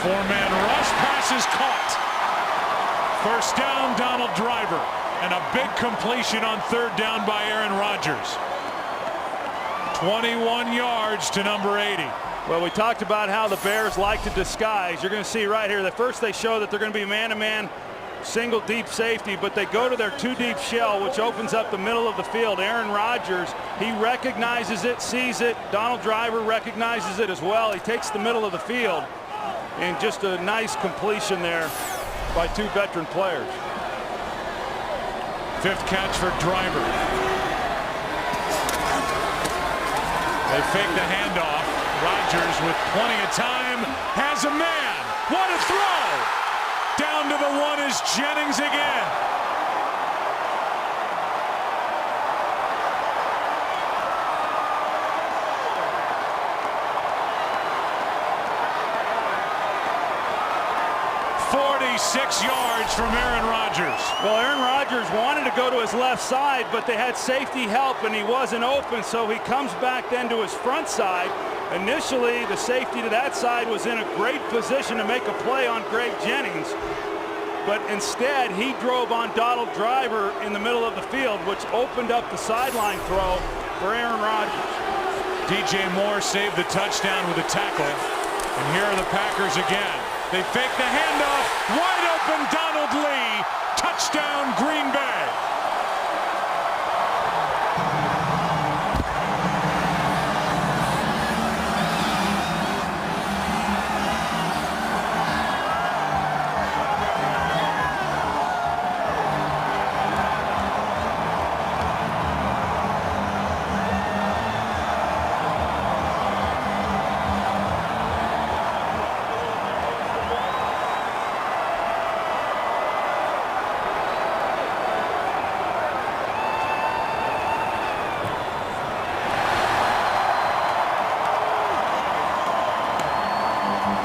A: Four-man rush, pass is caught. First down, Donald Driver, and a big completion on 3rd down by Aaron Rodgers. 21 yards to number 80.
B: Well, we talked about how the Bears like to disguise. You're going to see right here that first they show that they're going to be man-to-man, single deep safety, but they go to their 2-deep shell, which opens up the middle of the field. Aaron Rodgers, he recognizes it, sees it. Donald Driver recognizes it as well. He takes the middle of the field, and just a nice completion there by 2 veteran players.
A: 5th catch for Driver. They fake the handoff. Rodgers with plenty of time has a man. What a throw! Down to the 1 is Jennings again. .46 yards from Aaron Rodgers.
B: Well, Aaron Rodgers wanted to go to his left side, but they had safety help and he wasn't open, so he comes back then to his front side. Initially, the safety to that side was in a great position to make a play on Greg Jennings, but instead he drove on Donald Driver in the middle of the field, which opened up the sideline throw for Aaron Rodgers.
A: DJ Moore saved the touchdown with a tackle, and here are the Packers again. They fake the handoff, wide open Donald Lee, touchdown Green Bay.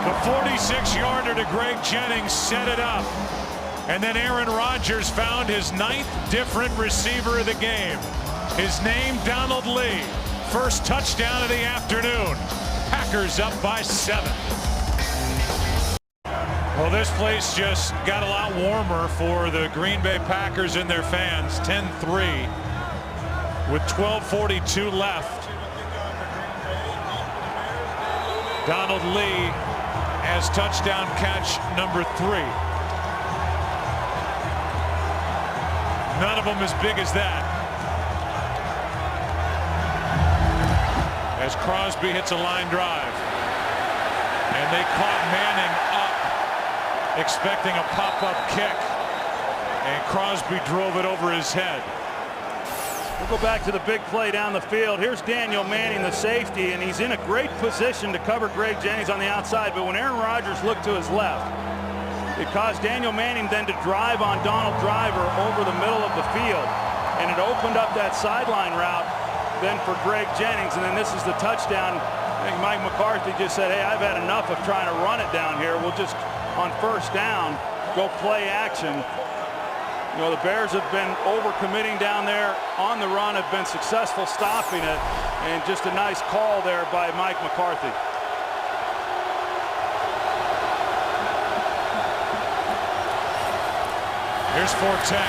A: The 46-yarder to Greg Jennings set it up. And then Aaron Rodgers found his 9th different receiver of the game. His name, Donald Lee. First touchdown of the afternoon. Packers up by 7. Well, this place just got a lot warmer for the Green Bay Packers and their fans. 10-3 with 12:42 left. Donald Lee has touchdown catch number 3. None of them as big as that. As Crosby hits a line drive. And they caught Manning up, expecting a pop-up kick. And Crosby drove it over his head.
B: We'll go back to the big play down the field. Here's Daniel Manning, the safety, and he's in a great position to cover Greg Jennings on the outside. But when Aaron Rodgers looked to his left, it caused Daniel Manning then to drive on Donald Driver over the middle of the field. And it opened up that sideline route then for Greg Jennings. And then this is the touchdown. I think Mike McCarthy just said, hey, I've had enough of trying to run it down here. We'll just, on first down, go play action. You know, the Bears have been overcommitting down there on the run, have been successful stopping it, and just a nice call there by Mike McCarthy.
A: Here's Forte.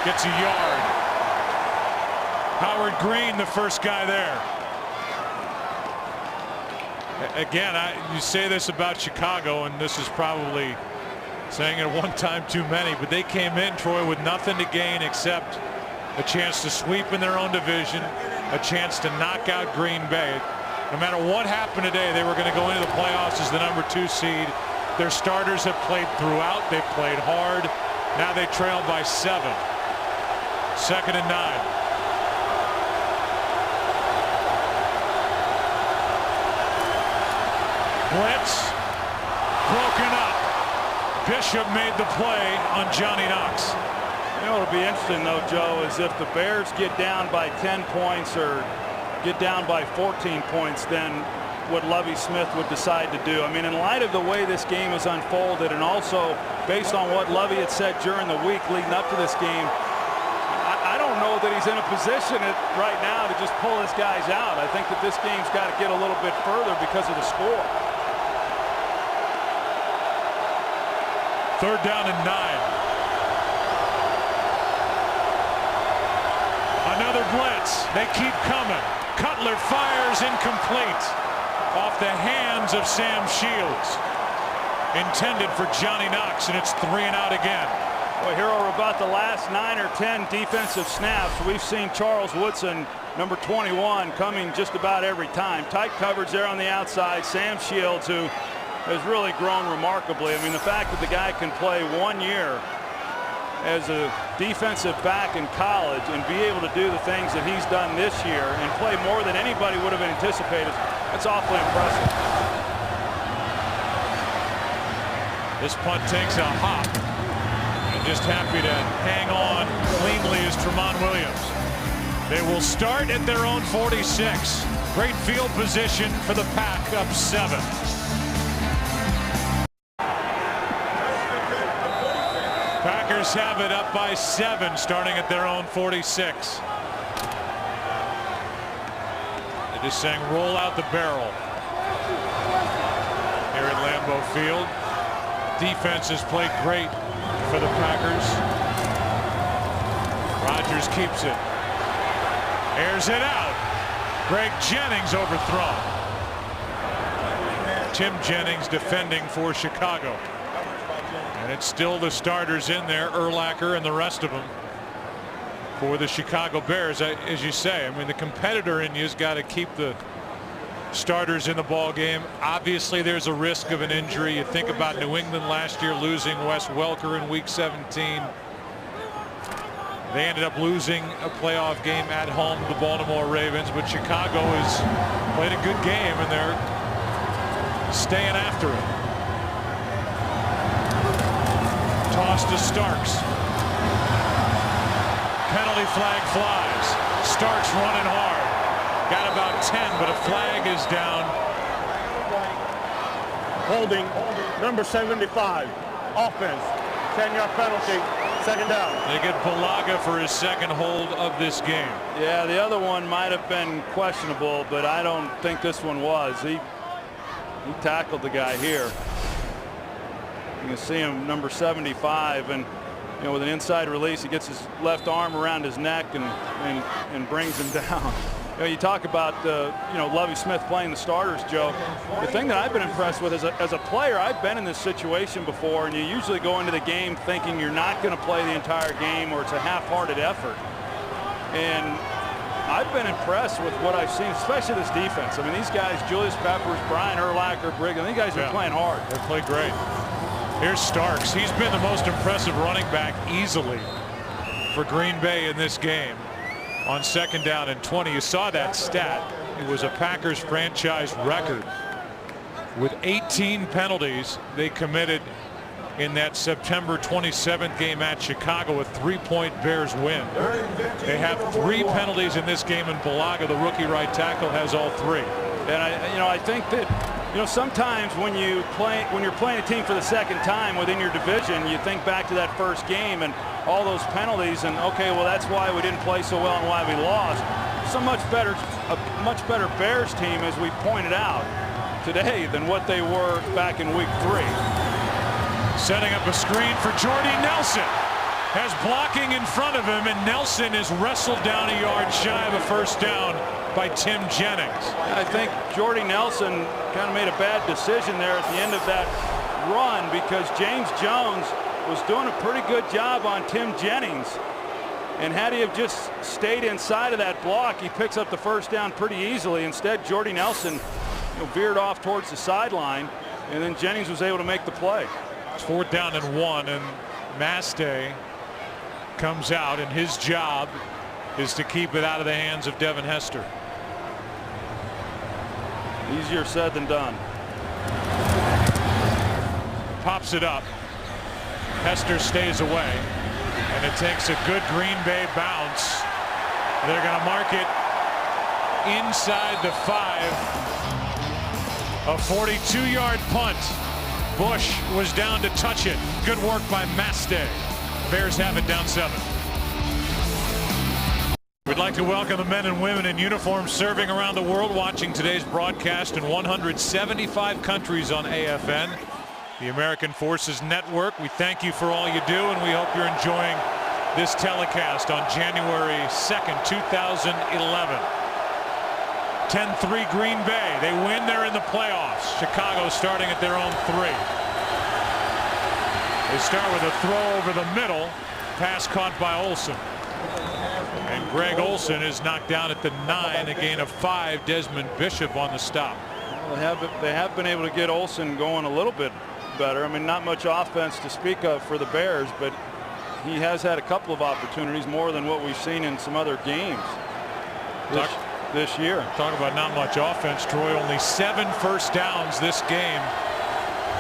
A: Gets a yard. Howard Green, the first guy there. Again, you say this about Chicago, and this is probably saying it one time too many, but they came in, Troy, with nothing to gain except a chance to sweep in their own division, a chance to knock out Green Bay. No matter what happened today, they were going to go into the playoffs as the #2 seed. Their starters have played throughout. They've played hard. Now they trail by 7. 2nd and 9. Blitz broken up. Bishop made the play on Johnny Knox.
B: You know, it'll be interesting though, Joe, is if the Bears get down by 10 points or get down by 14 points, then what Lovie Smith would decide to do. I mean, in light of the way this game has unfolded, and also based on what Lovie had said during the week leading up to this game, I don't know that he's in a position right now to just pull his guys out. I think that this game's got to get a little bit further because of the score.
A: 3rd down and 9. Another blitz. They keep coming. Cutler fires incomplete off the hands of Sam Shields. Intended for Johnny Knox, and it's 3 and out again.
B: Well, here are about the last 9 or 10 defensive snaps. We've seen Charles Woodson, number 21, coming just about every time. Tight coverage there on the outside. Sam Shields, who has really grown remarkably. I mean, the fact that the guy can play 1 year as a defensive back in college and be able to do the things that he's done this year and play more than anybody would have anticipated, that's awfully impressive.
A: This punt takes a hop. And just happy to hang on cleanly is Tramon Williams. They will start at their own 46. Great field position for the Pack, up 7. Packers have it up by 7, starting at their own 46. They're just saying roll out the barrel here at Lambeau Field. Defense has played great for the Packers. Rodgers keeps it. Airs it out. Greg Jennings overthrown. Tim Jennings defending for Chicago. And it's still the starters in there, Urlacher and the rest of them, for the Chicago Bears. As you say, I mean, the competitor in you's got to keep the starters in the ball game. Obviously, there's a risk of an injury. You think about New England last year losing Wes Welker in Week 17. They ended up losing a playoff game at home to the Baltimore Ravens, but Chicago has played a good game, and they're staying after it. Toss to Starks. Penalty flag flies. Starks running hard. Got about 10, but a flag is down.
C: Holding, number 75. Offense, 10-yard penalty, 2nd down.
A: They get Bulaga for his 2nd hold of this game.
B: Yeah, the other one might have been questionable, but I don't think this one was. He tackled the guy here. You can see him, number 75, and you know, with an inside release, he gets his left arm around his neck and brings him down. You know, you talk about Lovie Smith playing the starters, Joe. The thing that I've been impressed with as a player, I've been in this situation before, and you usually go into the game thinking you're not going to play the entire game, or it's a half-hearted effort. And I've been impressed with what I've seen, especially this defense. I mean, these guys, Julius Peppers, Brian Urlacher, Brigham, these guys are playing hard.
A: They play great. Here's Starks. He's been the most impressive running back easily for Green Bay in this game. On 2nd down and 20, you saw that stat. It was a Packers franchise record with 18 penalties they committed in that September 27th game at Chicago. A 3-point Bears win. They have 3 penalties in this game, and Bulaga, the rookie right tackle, has all 3.
B: And I think that, sometimes when you're playing a team for the 2nd time within your division, you think back to that first game and all those penalties, and okay, well, that's why we didn't play so well and why we lost. It's a much better Bears team, as we pointed out today, than what they were back in week 3.
A: Setting up a screen for Jordy Nelson. Has blocking in front of him, and Nelson is wrestled down a yard shy of a 1st down by Tim Jennings.
B: I think Jordy Nelson kind of made a bad decision there at the end of that run, because James Jones was doing a pretty good job on Tim Jennings, and had he have just stayed inside of that block, he picks up the 1st down pretty easily. Instead, Jordy Nelson veered off towards the sideline, and then Jennings was able to make the play.
A: It's 4th down and 1, and Mastay comes out, and his job is to keep it out of the hands of Devin Hester.
B: Easier said than done.
A: Pops it up. Hester stays away, and it takes a good Green Bay bounce. They're going to mark it inside the 5. A 42-yard punt. Bush was down to touch it. Good work by Mastay. Bears have it down 7. We'd like to welcome the men and women in uniform serving around the world, watching today's broadcast in 175 countries on AFN, the American Forces Network. We thank you for all you do, and we hope you're enjoying this telecast on January 2nd, 2011. 10-3 Green Bay. They win. They're in the playoffs. Chicago starting at their own 3. They start with a throw over the middle. Pass caught by Olsen. And Greg Olsen is knocked down at the 9. A gain of 5. Desmond Bishop on the stop.
B: Well, they have been able to get Olsen going a little bit better. I mean, not much offense to speak of for the Bears, but he has had a couple of opportunities, more than what we've seen in some other games this year.
A: Talk about not much offense, Troy. Only 7 first downs this game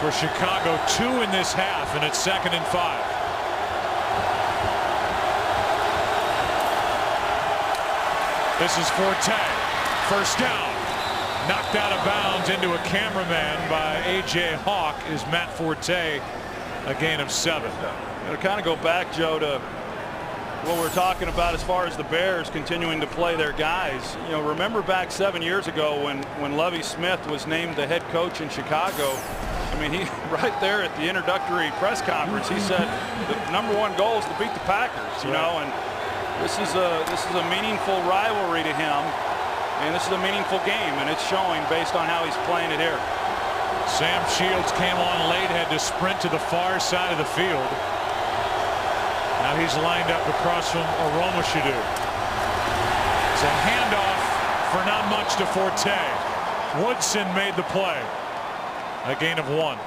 A: for Chicago, 2 in this half, and it's 2nd and 5. This is Forte. 1st down. Knocked out of bounds into a cameraman by A.J. Hawk is Matt Forte. A gain of 7.
B: To kind of go back, Joe, to what we're talking about as far as the Bears continuing to play their guys. Remember back 7 years ago when Lovie Smith was named the head coach in Chicago. I mean, he right there at the introductory press conference, he said the #1 goal is to beat the Packers. And this is a meaningful rivalry to him, and this is a meaningful game, and it's showing based on how he's playing it here.
A: Sam Shields came on late, had to sprint to the far side of the field. Now he's lined up across from Aromashodu. It's a handoff for not much to Forte. Woodson made the play. A gain of 1.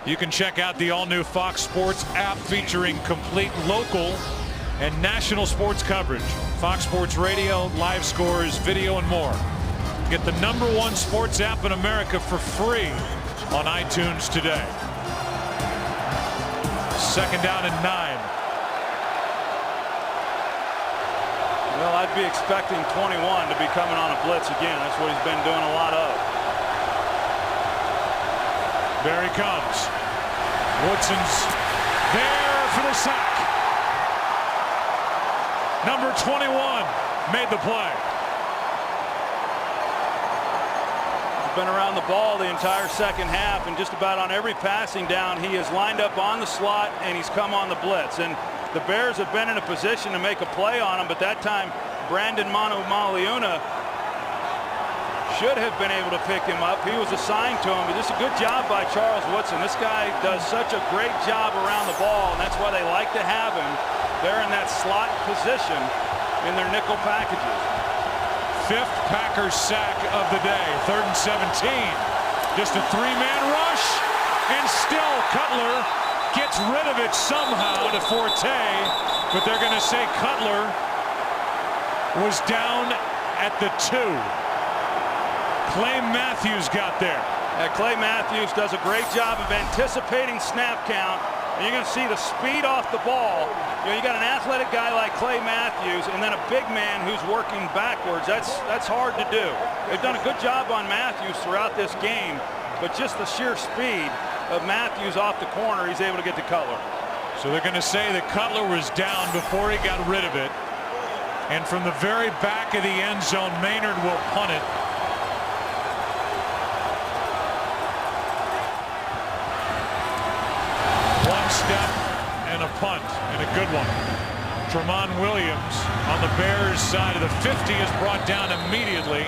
A: You can check out the all-new Fox Sports app featuring complete local and national sports coverage. Fox Sports Radio, live scores, video, and more. Get the #1 sports app in America for free on iTunes today. 2nd down and 9.
B: Well, I'd be expecting 21 to be coming on a blitz again. That's what he's been doing a lot of.
A: There he comes. Woodson's there for the sack. Number 21 made the play.
B: Been around the ball the entire 2nd half, and just about on every passing down he has lined up on the slot and he's come on the blitz, and the Bears have been in a position to make a play on him, but that time Brandon Manu-Maliuna should have been able to pick him up. He was assigned to him, but just a good job by Charles Woodson. This guy does such a great job around the ball, and that's why they like to have him there in that slot position in their nickel packages.
A: 5th Packers sack of the day. 3rd and 17. Just a 3-man rush. and still Cutler gets rid of it somehow to Forte, but they're going to say Cutler was down at the 2. Clay Matthews got there.
B: Clay Matthews does a great job of anticipating snap count. And you're going to see the speed off the ball. You got an athletic guy like Clay Matthews and then a big man who's working backwards. That's hard to do. They've done a good job on Matthews throughout this game, but just the sheer speed of Matthews off the corner, he's able to get to Cutler.
A: So they're going to say that Cutler was down before he got rid of it. And from the very back of the end zone, Maynard will punt it. One step and a punt, and a good one. Tramon Williams on the Bears side of the 50 is brought down immediately.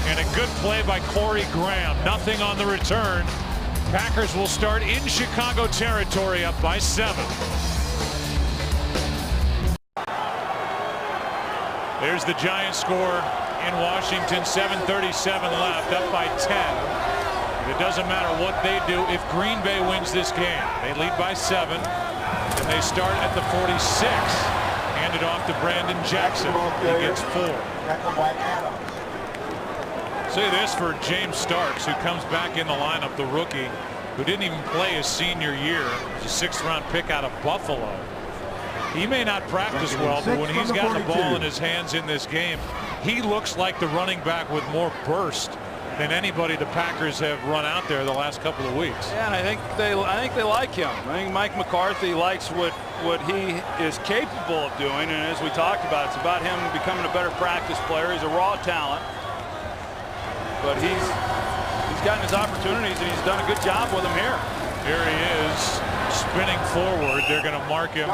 A: And a good play by Corey Graham. Nothing on the return. Packers will start in Chicago territory, up by 7. There's the Giants score in Washington, 7:37 left, up by 10. It doesn't matter what they do if Green Bay wins this game. They lead by 7, and they start at the 46. Handed off to Brandon Jackson. He gets 4. Say this for James Starks, who comes back in the lineup, the rookie, who didn't even play his senior year. He's a 6th-round pick out of Buffalo. He may not practice well, but when he's got the ball in his hands in this game, he looks like the running back with more burst than anybody the Packers have run out there the last couple of weeks.
B: Yeah, and I think they like him. I think Mike McCarthy likes what he is capable of doing, and as we talked about, it's about him becoming a better practice player. He's a raw talent, but he's gotten his opportunities, and he's done a good job with them here.
A: Here he is, spinning forward. They're going to mark him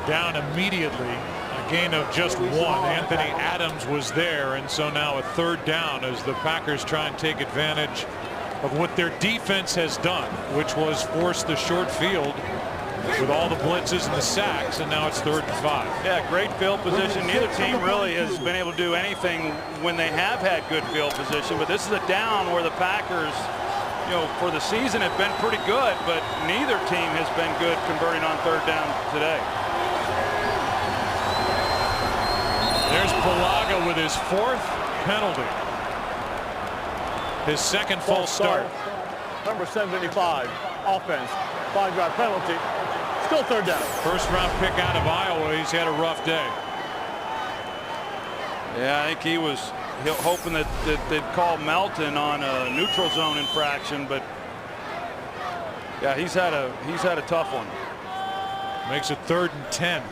A: down immediately. A gain of just 1. Anthony Adams was there, and so now a 3rd down as the Packers try and take advantage of what their defense has done, which was force the short field with all the blitzes and the sacks, and now it's 3rd and 5.
B: Yeah, great field position. Neither team really has been able to do anything when they have had good field position, but this is a down where the Packers, for the season have been pretty good, but neither team has been good converting on 3rd down today.
A: There's Bulaga with his 4th penalty. His 2nd false start.
C: Number 75, offense, 5-yard penalty. Still 3rd down.
A: 1st-round pick out of Iowa. He's had a rough day.
B: Yeah, I think he was hoping that they'd call Melton on a neutral zone infraction, but yeah, he's had a tough one.
A: Makes it 3rd and 10.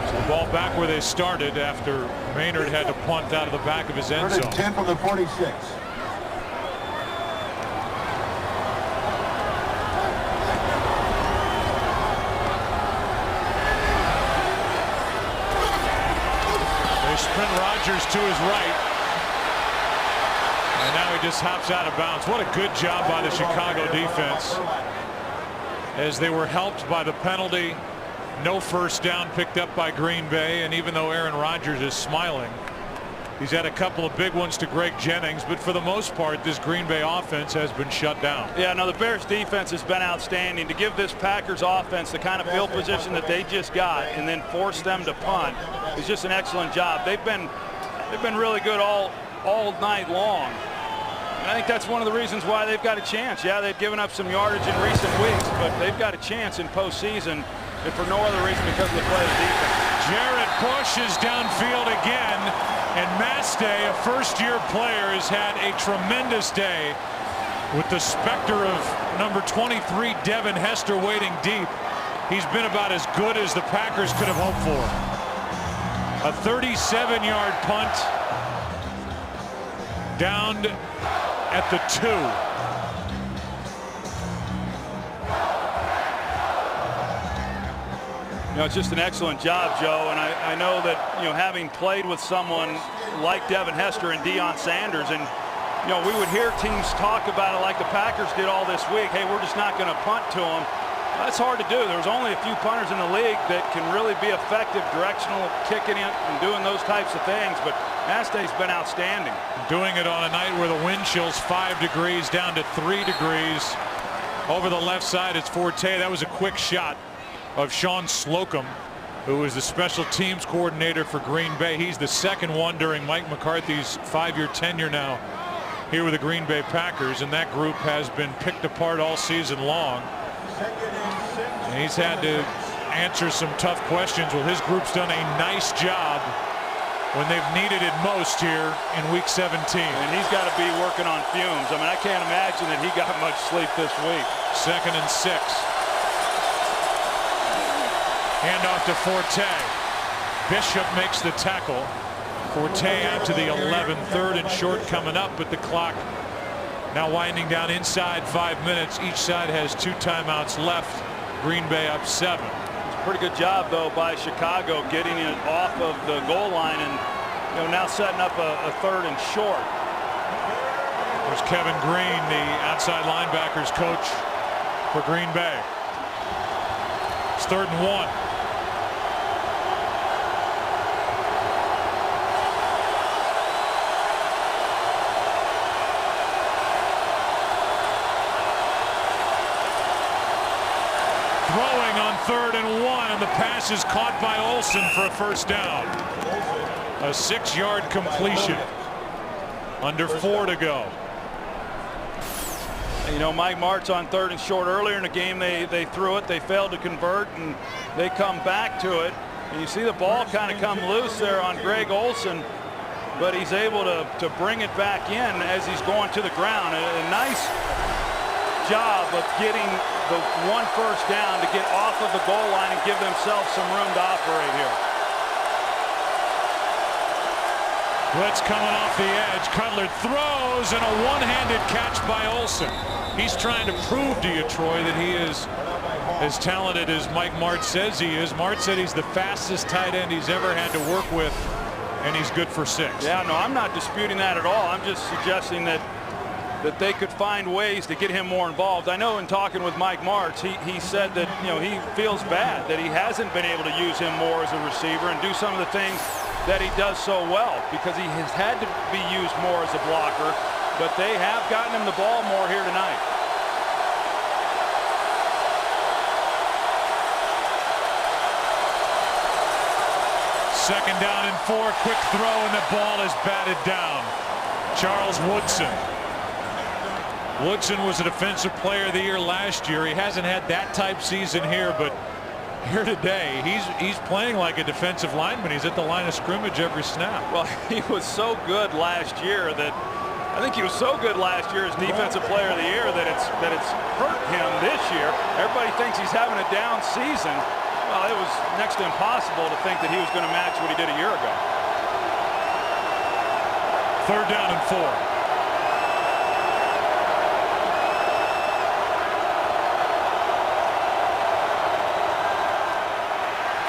A: So the ball back where they started after Maynard had to punt out of the back of his end zone.
I: 10 from the 46.
A: They sprint Rodgers to his right. And now he just hops out of bounds. What a good job by the Chicago defense, as they were helped by the penalty. No 1st down picked up by Green Bay, and even though Aaron Rodgers is smiling, he's had a couple of big ones to Greg Jennings, but for the most part, this Green Bay offense has been shut down.
B: Yeah, no, the Bears defense has been outstanding. To give this Packers offense the kind of field position that they just got and then force them to punt is just an excellent job. They've been really good all night long. And I think that's one of the reasons why they've got a chance. Yeah, they've given up some yardage in recent weeks, but they've got a chance in postseason, if for no other reason because of the play of the defense.
A: Jarrett Bush is downfield again, and Mastay, a 1st-year player, has had a tremendous day with the specter of number 23 Devin Hester waiting deep. He's been about as good as the Packers could have hoped for. A 37-yard punt down at the 2.
B: It's just an excellent job, Joe, and I know that, having played with someone like Devin Hester and Deion Sanders, and, we would hear teams talk about it like the Packers did all this week. Hey, we're just not going to punt to them. That's hard to do. There's only a few punters in the league that can really be effective directional kicking it and doing those types of things, but Aste's been outstanding.
A: Doing it on a night where the wind chill's 5 degrees down to 3 degrees. Over the left side, it's Forte. That was a quick shot of Sean Slocum, who was the special teams coordinator for Green Bay. He's the second one during Mike McCarthy's 5-year tenure now here with the Green Bay Packers, and that group has been picked apart all season long. And he's had to answer some tough questions. Well, his group's done a nice job when they've needed it most here in week 17.
B: And he's got to be working on fumes. I mean, I can't imagine that he got much sleep this week.
A: 2nd and 6. Handoff to Forte. Bishop makes the tackle. Forte out to the 11. 3rd and short coming up, but the clock now winding down inside 5 minutes. Each side has 2 timeouts left. Green Bay up 7.
B: Pretty good job, though, by Chicago getting it off of the goal line and, now setting up a 3rd and short.
A: There's Kevin Green, the outside linebackers coach for Green Bay. It's 3rd and 1. Throwing on 3rd and 1, and the pass is caught by Olsen for a first down. A 6-yard completion. Under 4 to go.
B: Mike Martz on 3rd and short. Earlier in the game, they threw it. They failed to convert, and they come back to it. And you see the ball kind of come loose there on Greg Olsen, but he's able to bring it back in as he's going to the ground. A nice job of getting the 1 first down to get off of the goal line and give themselves some room to operate here.
A: Blitz coming off the edge. Cutler throws, and a one-handed catch by Olsen. He's trying to prove to you, Troy, that he is as talented as Mike Martz says he is. Martz said he's the fastest tight end he's ever had to work with, and he's good for 6.
B: Yeah, no, I'm not disputing that at all. I'm just suggesting that they could find ways to get him more involved. I know in talking with Mike Martz, he said that he feels bad that he hasn't been able to use him more as a receiver and do some of the things that he does so well, because he has had to be used more as a blocker, but they have gotten him the ball more here tonight.
A: Second down and 4, quick throw, and the ball is batted down. Charles Woodson. Woodson was a defensive player of the year last year. He hasn't had that type season here, but here today, he's playing like a defensive lineman. He's at the line of scrimmage every snap.
B: Well, he was so good last year that I think he was so good last year as defensive player of the year that it's hurt him this year. Everybody thinks he's having a down season. Well, it was next to impossible to think that he was going to match what he did a year ago.
A: 3rd down and 4.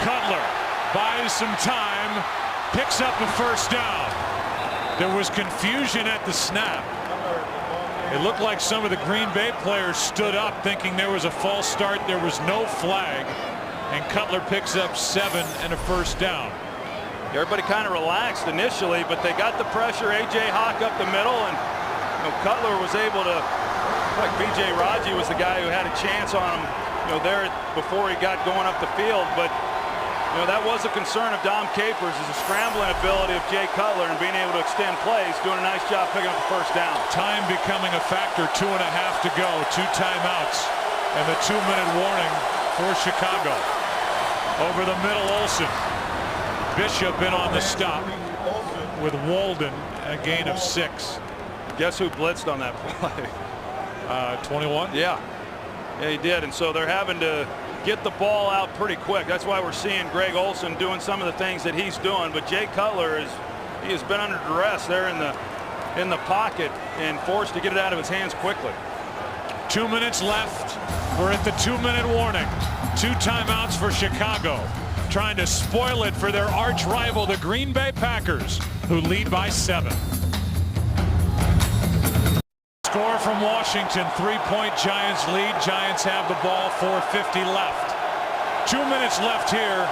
A: Cutler buys some time, picks up a first down. There was confusion at the snap. It looked like some of the Green Bay players stood up thinking there was a false start. There was no flag, and Cutler picks up 7 and a first down.
B: Everybody kind of relaxed initially, but they got the pressure. A.J. Hawk up the middle, and Cutler was able to, like B.J. Raji was the guy who had a chance on him, there before he got going up the field, but that was a concern of Dom Capers, is the scrambling ability of Jay Cutler and being able to extend plays, doing a nice job picking up the first down.
A: Time becoming a factor, 2.5 to go, 2 timeouts, and the 2-minute warning for Chicago. Over the middle, Olsen. Bishop in on the stop with Walden, a gain of 6.
B: Guess who blitzed on that play?
A: 21?
B: Yeah, he did, and so they're having to get the ball out pretty quick. That's why we're seeing Greg Olsen doing some of the things that he's doing. But Jay Cutler he has been under duress there in the pocket and forced to get it out of his hands quickly.
A: 2 minutes left. We're at the 2-minute warning. 2 timeouts for Chicago, trying to spoil it for their arch rival, the Green Bay Packers, who lead by 7. Score from Washington, 3-point Giants lead. Giants have the ball, 4:50 left. 2 minutes left here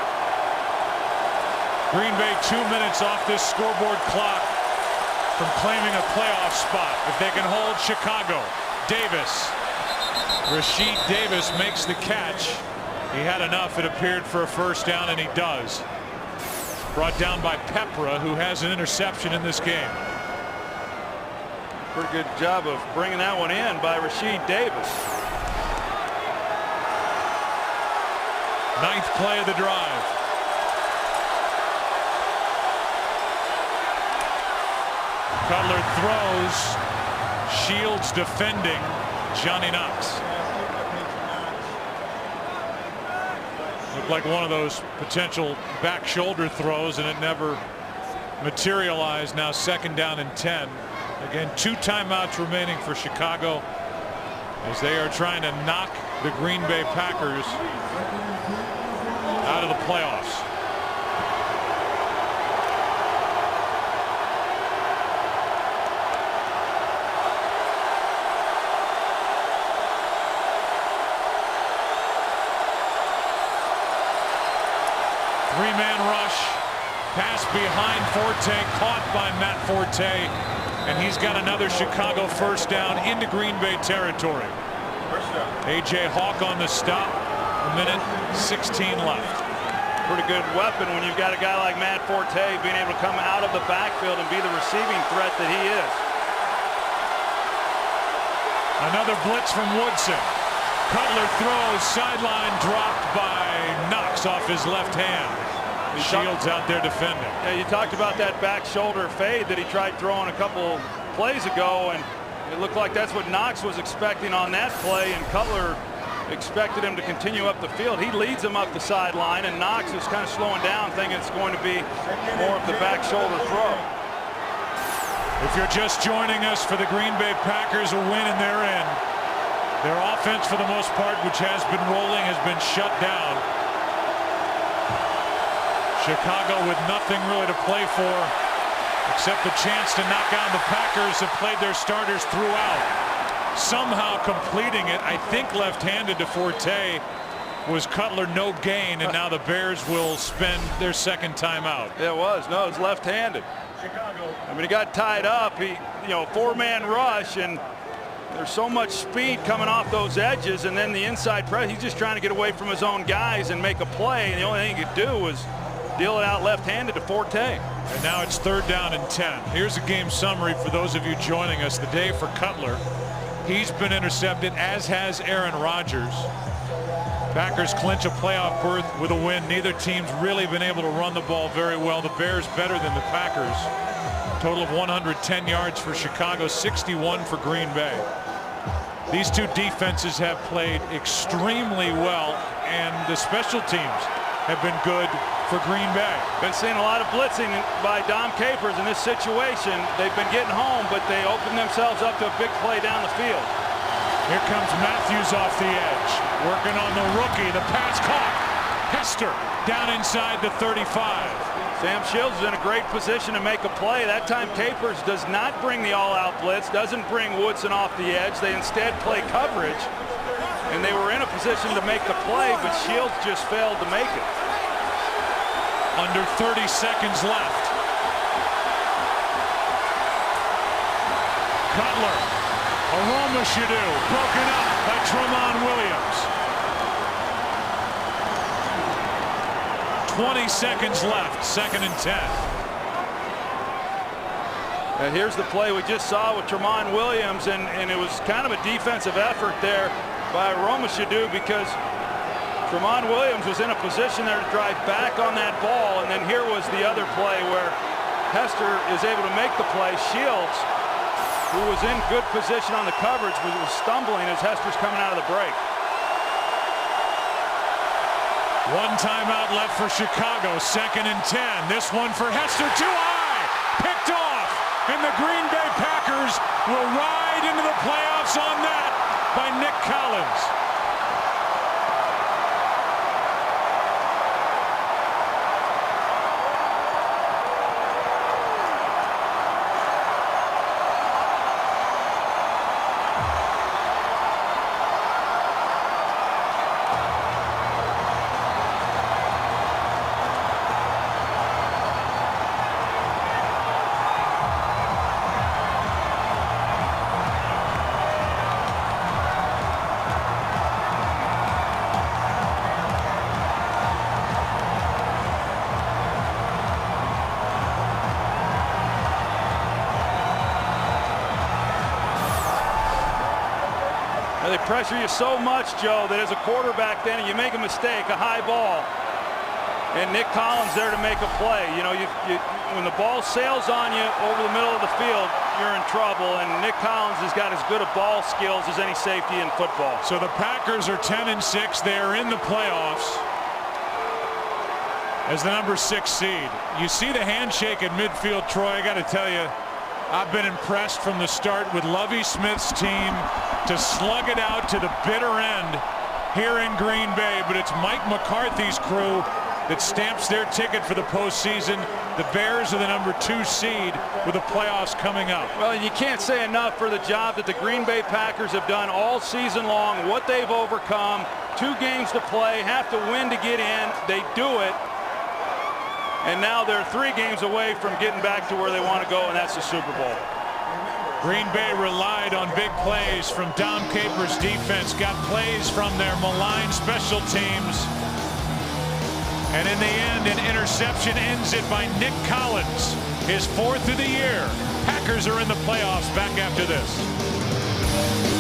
A: Green Bay 2 minutes off this scoreboard clock from claiming a playoff spot. If they can hold Chicago. Davis. Rasheed Davis makes the catch. He had enough, it appeared, for a first down, and he does. Brought down by Pepra, who has an interception in this game.
B: Pretty good job of bringing that one in by Rasheed Davis.
A: 9th play of the drive. Cutler throws. Shields defending. Johnny Knox. Looked like one of those potential back shoulder throws, and it never materialized. Now 2nd down and 10. Again, 2 timeouts remaining for Chicago as they are trying to knock the Green Bay Packers out of the playoffs. Three-man rush. Pass behind Forte, caught by Matt Forte, and he's got another Chicago first down into Green Bay territory. A.J. Hawk on the stop. 1:16 left.
B: Pretty good weapon when you've got a guy like Matt Forte being able to come out of the backfield and be the receiving threat that he is.
A: Another blitz from Woodson. Cutler throws, sideline dropped by Knox off his left hand. Shields out there defending.
B: Yeah, you talked about that back shoulder fade that he tried throwing a couple plays ago, and it looked like that's what Knox was expecting on that play, and Cutler expected him to continue up the field. He leads him up the sideline, and Knox is kind of slowing down, thinking it's going to be more of the back shoulder throw.
A: If you're just joining us, for the Green Bay Packers, a win and they're in. Their offense, for the most part, which has been rolling, has been shut down. Chicago with nothing really to play for except the chance to knock out the Packers, have played their starters throughout. Somehow completing it, I think left-handed to Forte, was Cutler no gain, and now the Bears will spend their 2nd timeout.
B: It was. No, it's left-handed. I mean, he got tied up. He, 4-man rush, and there's so much speed coming off those edges, and then the inside press. He's just trying to get away from his own guys and make a play, and the only thing he could do was deal it out left-handed to Forte.
A: And now it's 3rd down and 10. Here's a game summary for those of you joining us. The day for Cutler. He's been intercepted, as has Aaron Rodgers. Packers clinch a playoff berth with a win. Neither team's really been able to run the ball very well. The Bears better than the Packers. Total of 110 yards for Chicago, 61 for Green Bay. These two defenses have played extremely well, and the special teams have been good for Green Bay.
B: Been seeing a lot of blitzing by Dom Capers in this situation. They've been getting home, but they opened themselves up to a big play down the field.
A: Here comes Matthews off the edge, working on the rookie. The pass caught. Hester down inside the 35.
B: Sam Shields is in a great position to make a play. That time Capers does not bring the all-out blitz, doesn't bring Woodson off the edge. They instead play coverage, and they were in a position to make the play, but Shields just failed to make it.
A: Under 30 seconds left. Cutler. Aroma Shadu broken up by Tramon Williams. 20 seconds left. 2nd and 10.
B: And here's the play we just saw with Tramon Williams, and it was kind of a defensive effort there by Aroma Shadu, because Tramon Williams was in a position there to drive back on that ball, and then here was the other play where Hester is able to make the play. Shields, who was in good position on the coverage, was stumbling as Hester's coming out of the break.
A: 1 timeout left for Chicago. 2nd and 10. This one for Hester, too high. Picked off. And the Green Bay Packers will ride into the playoffs on that by Nick Collins.
B: They pressure you so much, Joe, that as a quarterback then you make a mistake, a high ball, and Nick Collins there to make a play. You know, when the ball sails on you over the middle of the field, you're in trouble, and Nick Collins has got as good a ball skills as any safety in football.
A: So the Packers are 10-6. They are in the playoffs as the number 6 seed. You see the handshake at midfield, Troy. I got to tell you, I've been impressed from the start with Lovie Smith's team to slug it out to the bitter end here in Green Bay. But it's Mike McCarthy's crew that stamps their ticket for the postseason. The Bears are the number 2 seed with the playoffs coming up.
B: Well, you can't say enough for the job that the Green Bay Packers have done all season long, what they've overcome. 2 games to play, have to win to get in. They do it. And now they're 3 games away from getting back to where they want to go, and that's the Super Bowl.
A: Green Bay relied on big plays from Dom Capers' defense, got plays from their maligned special teams. And in the end, an interception ends it by Nick Collins, his 4th of the year. Packers are in the playoffs. Back after this.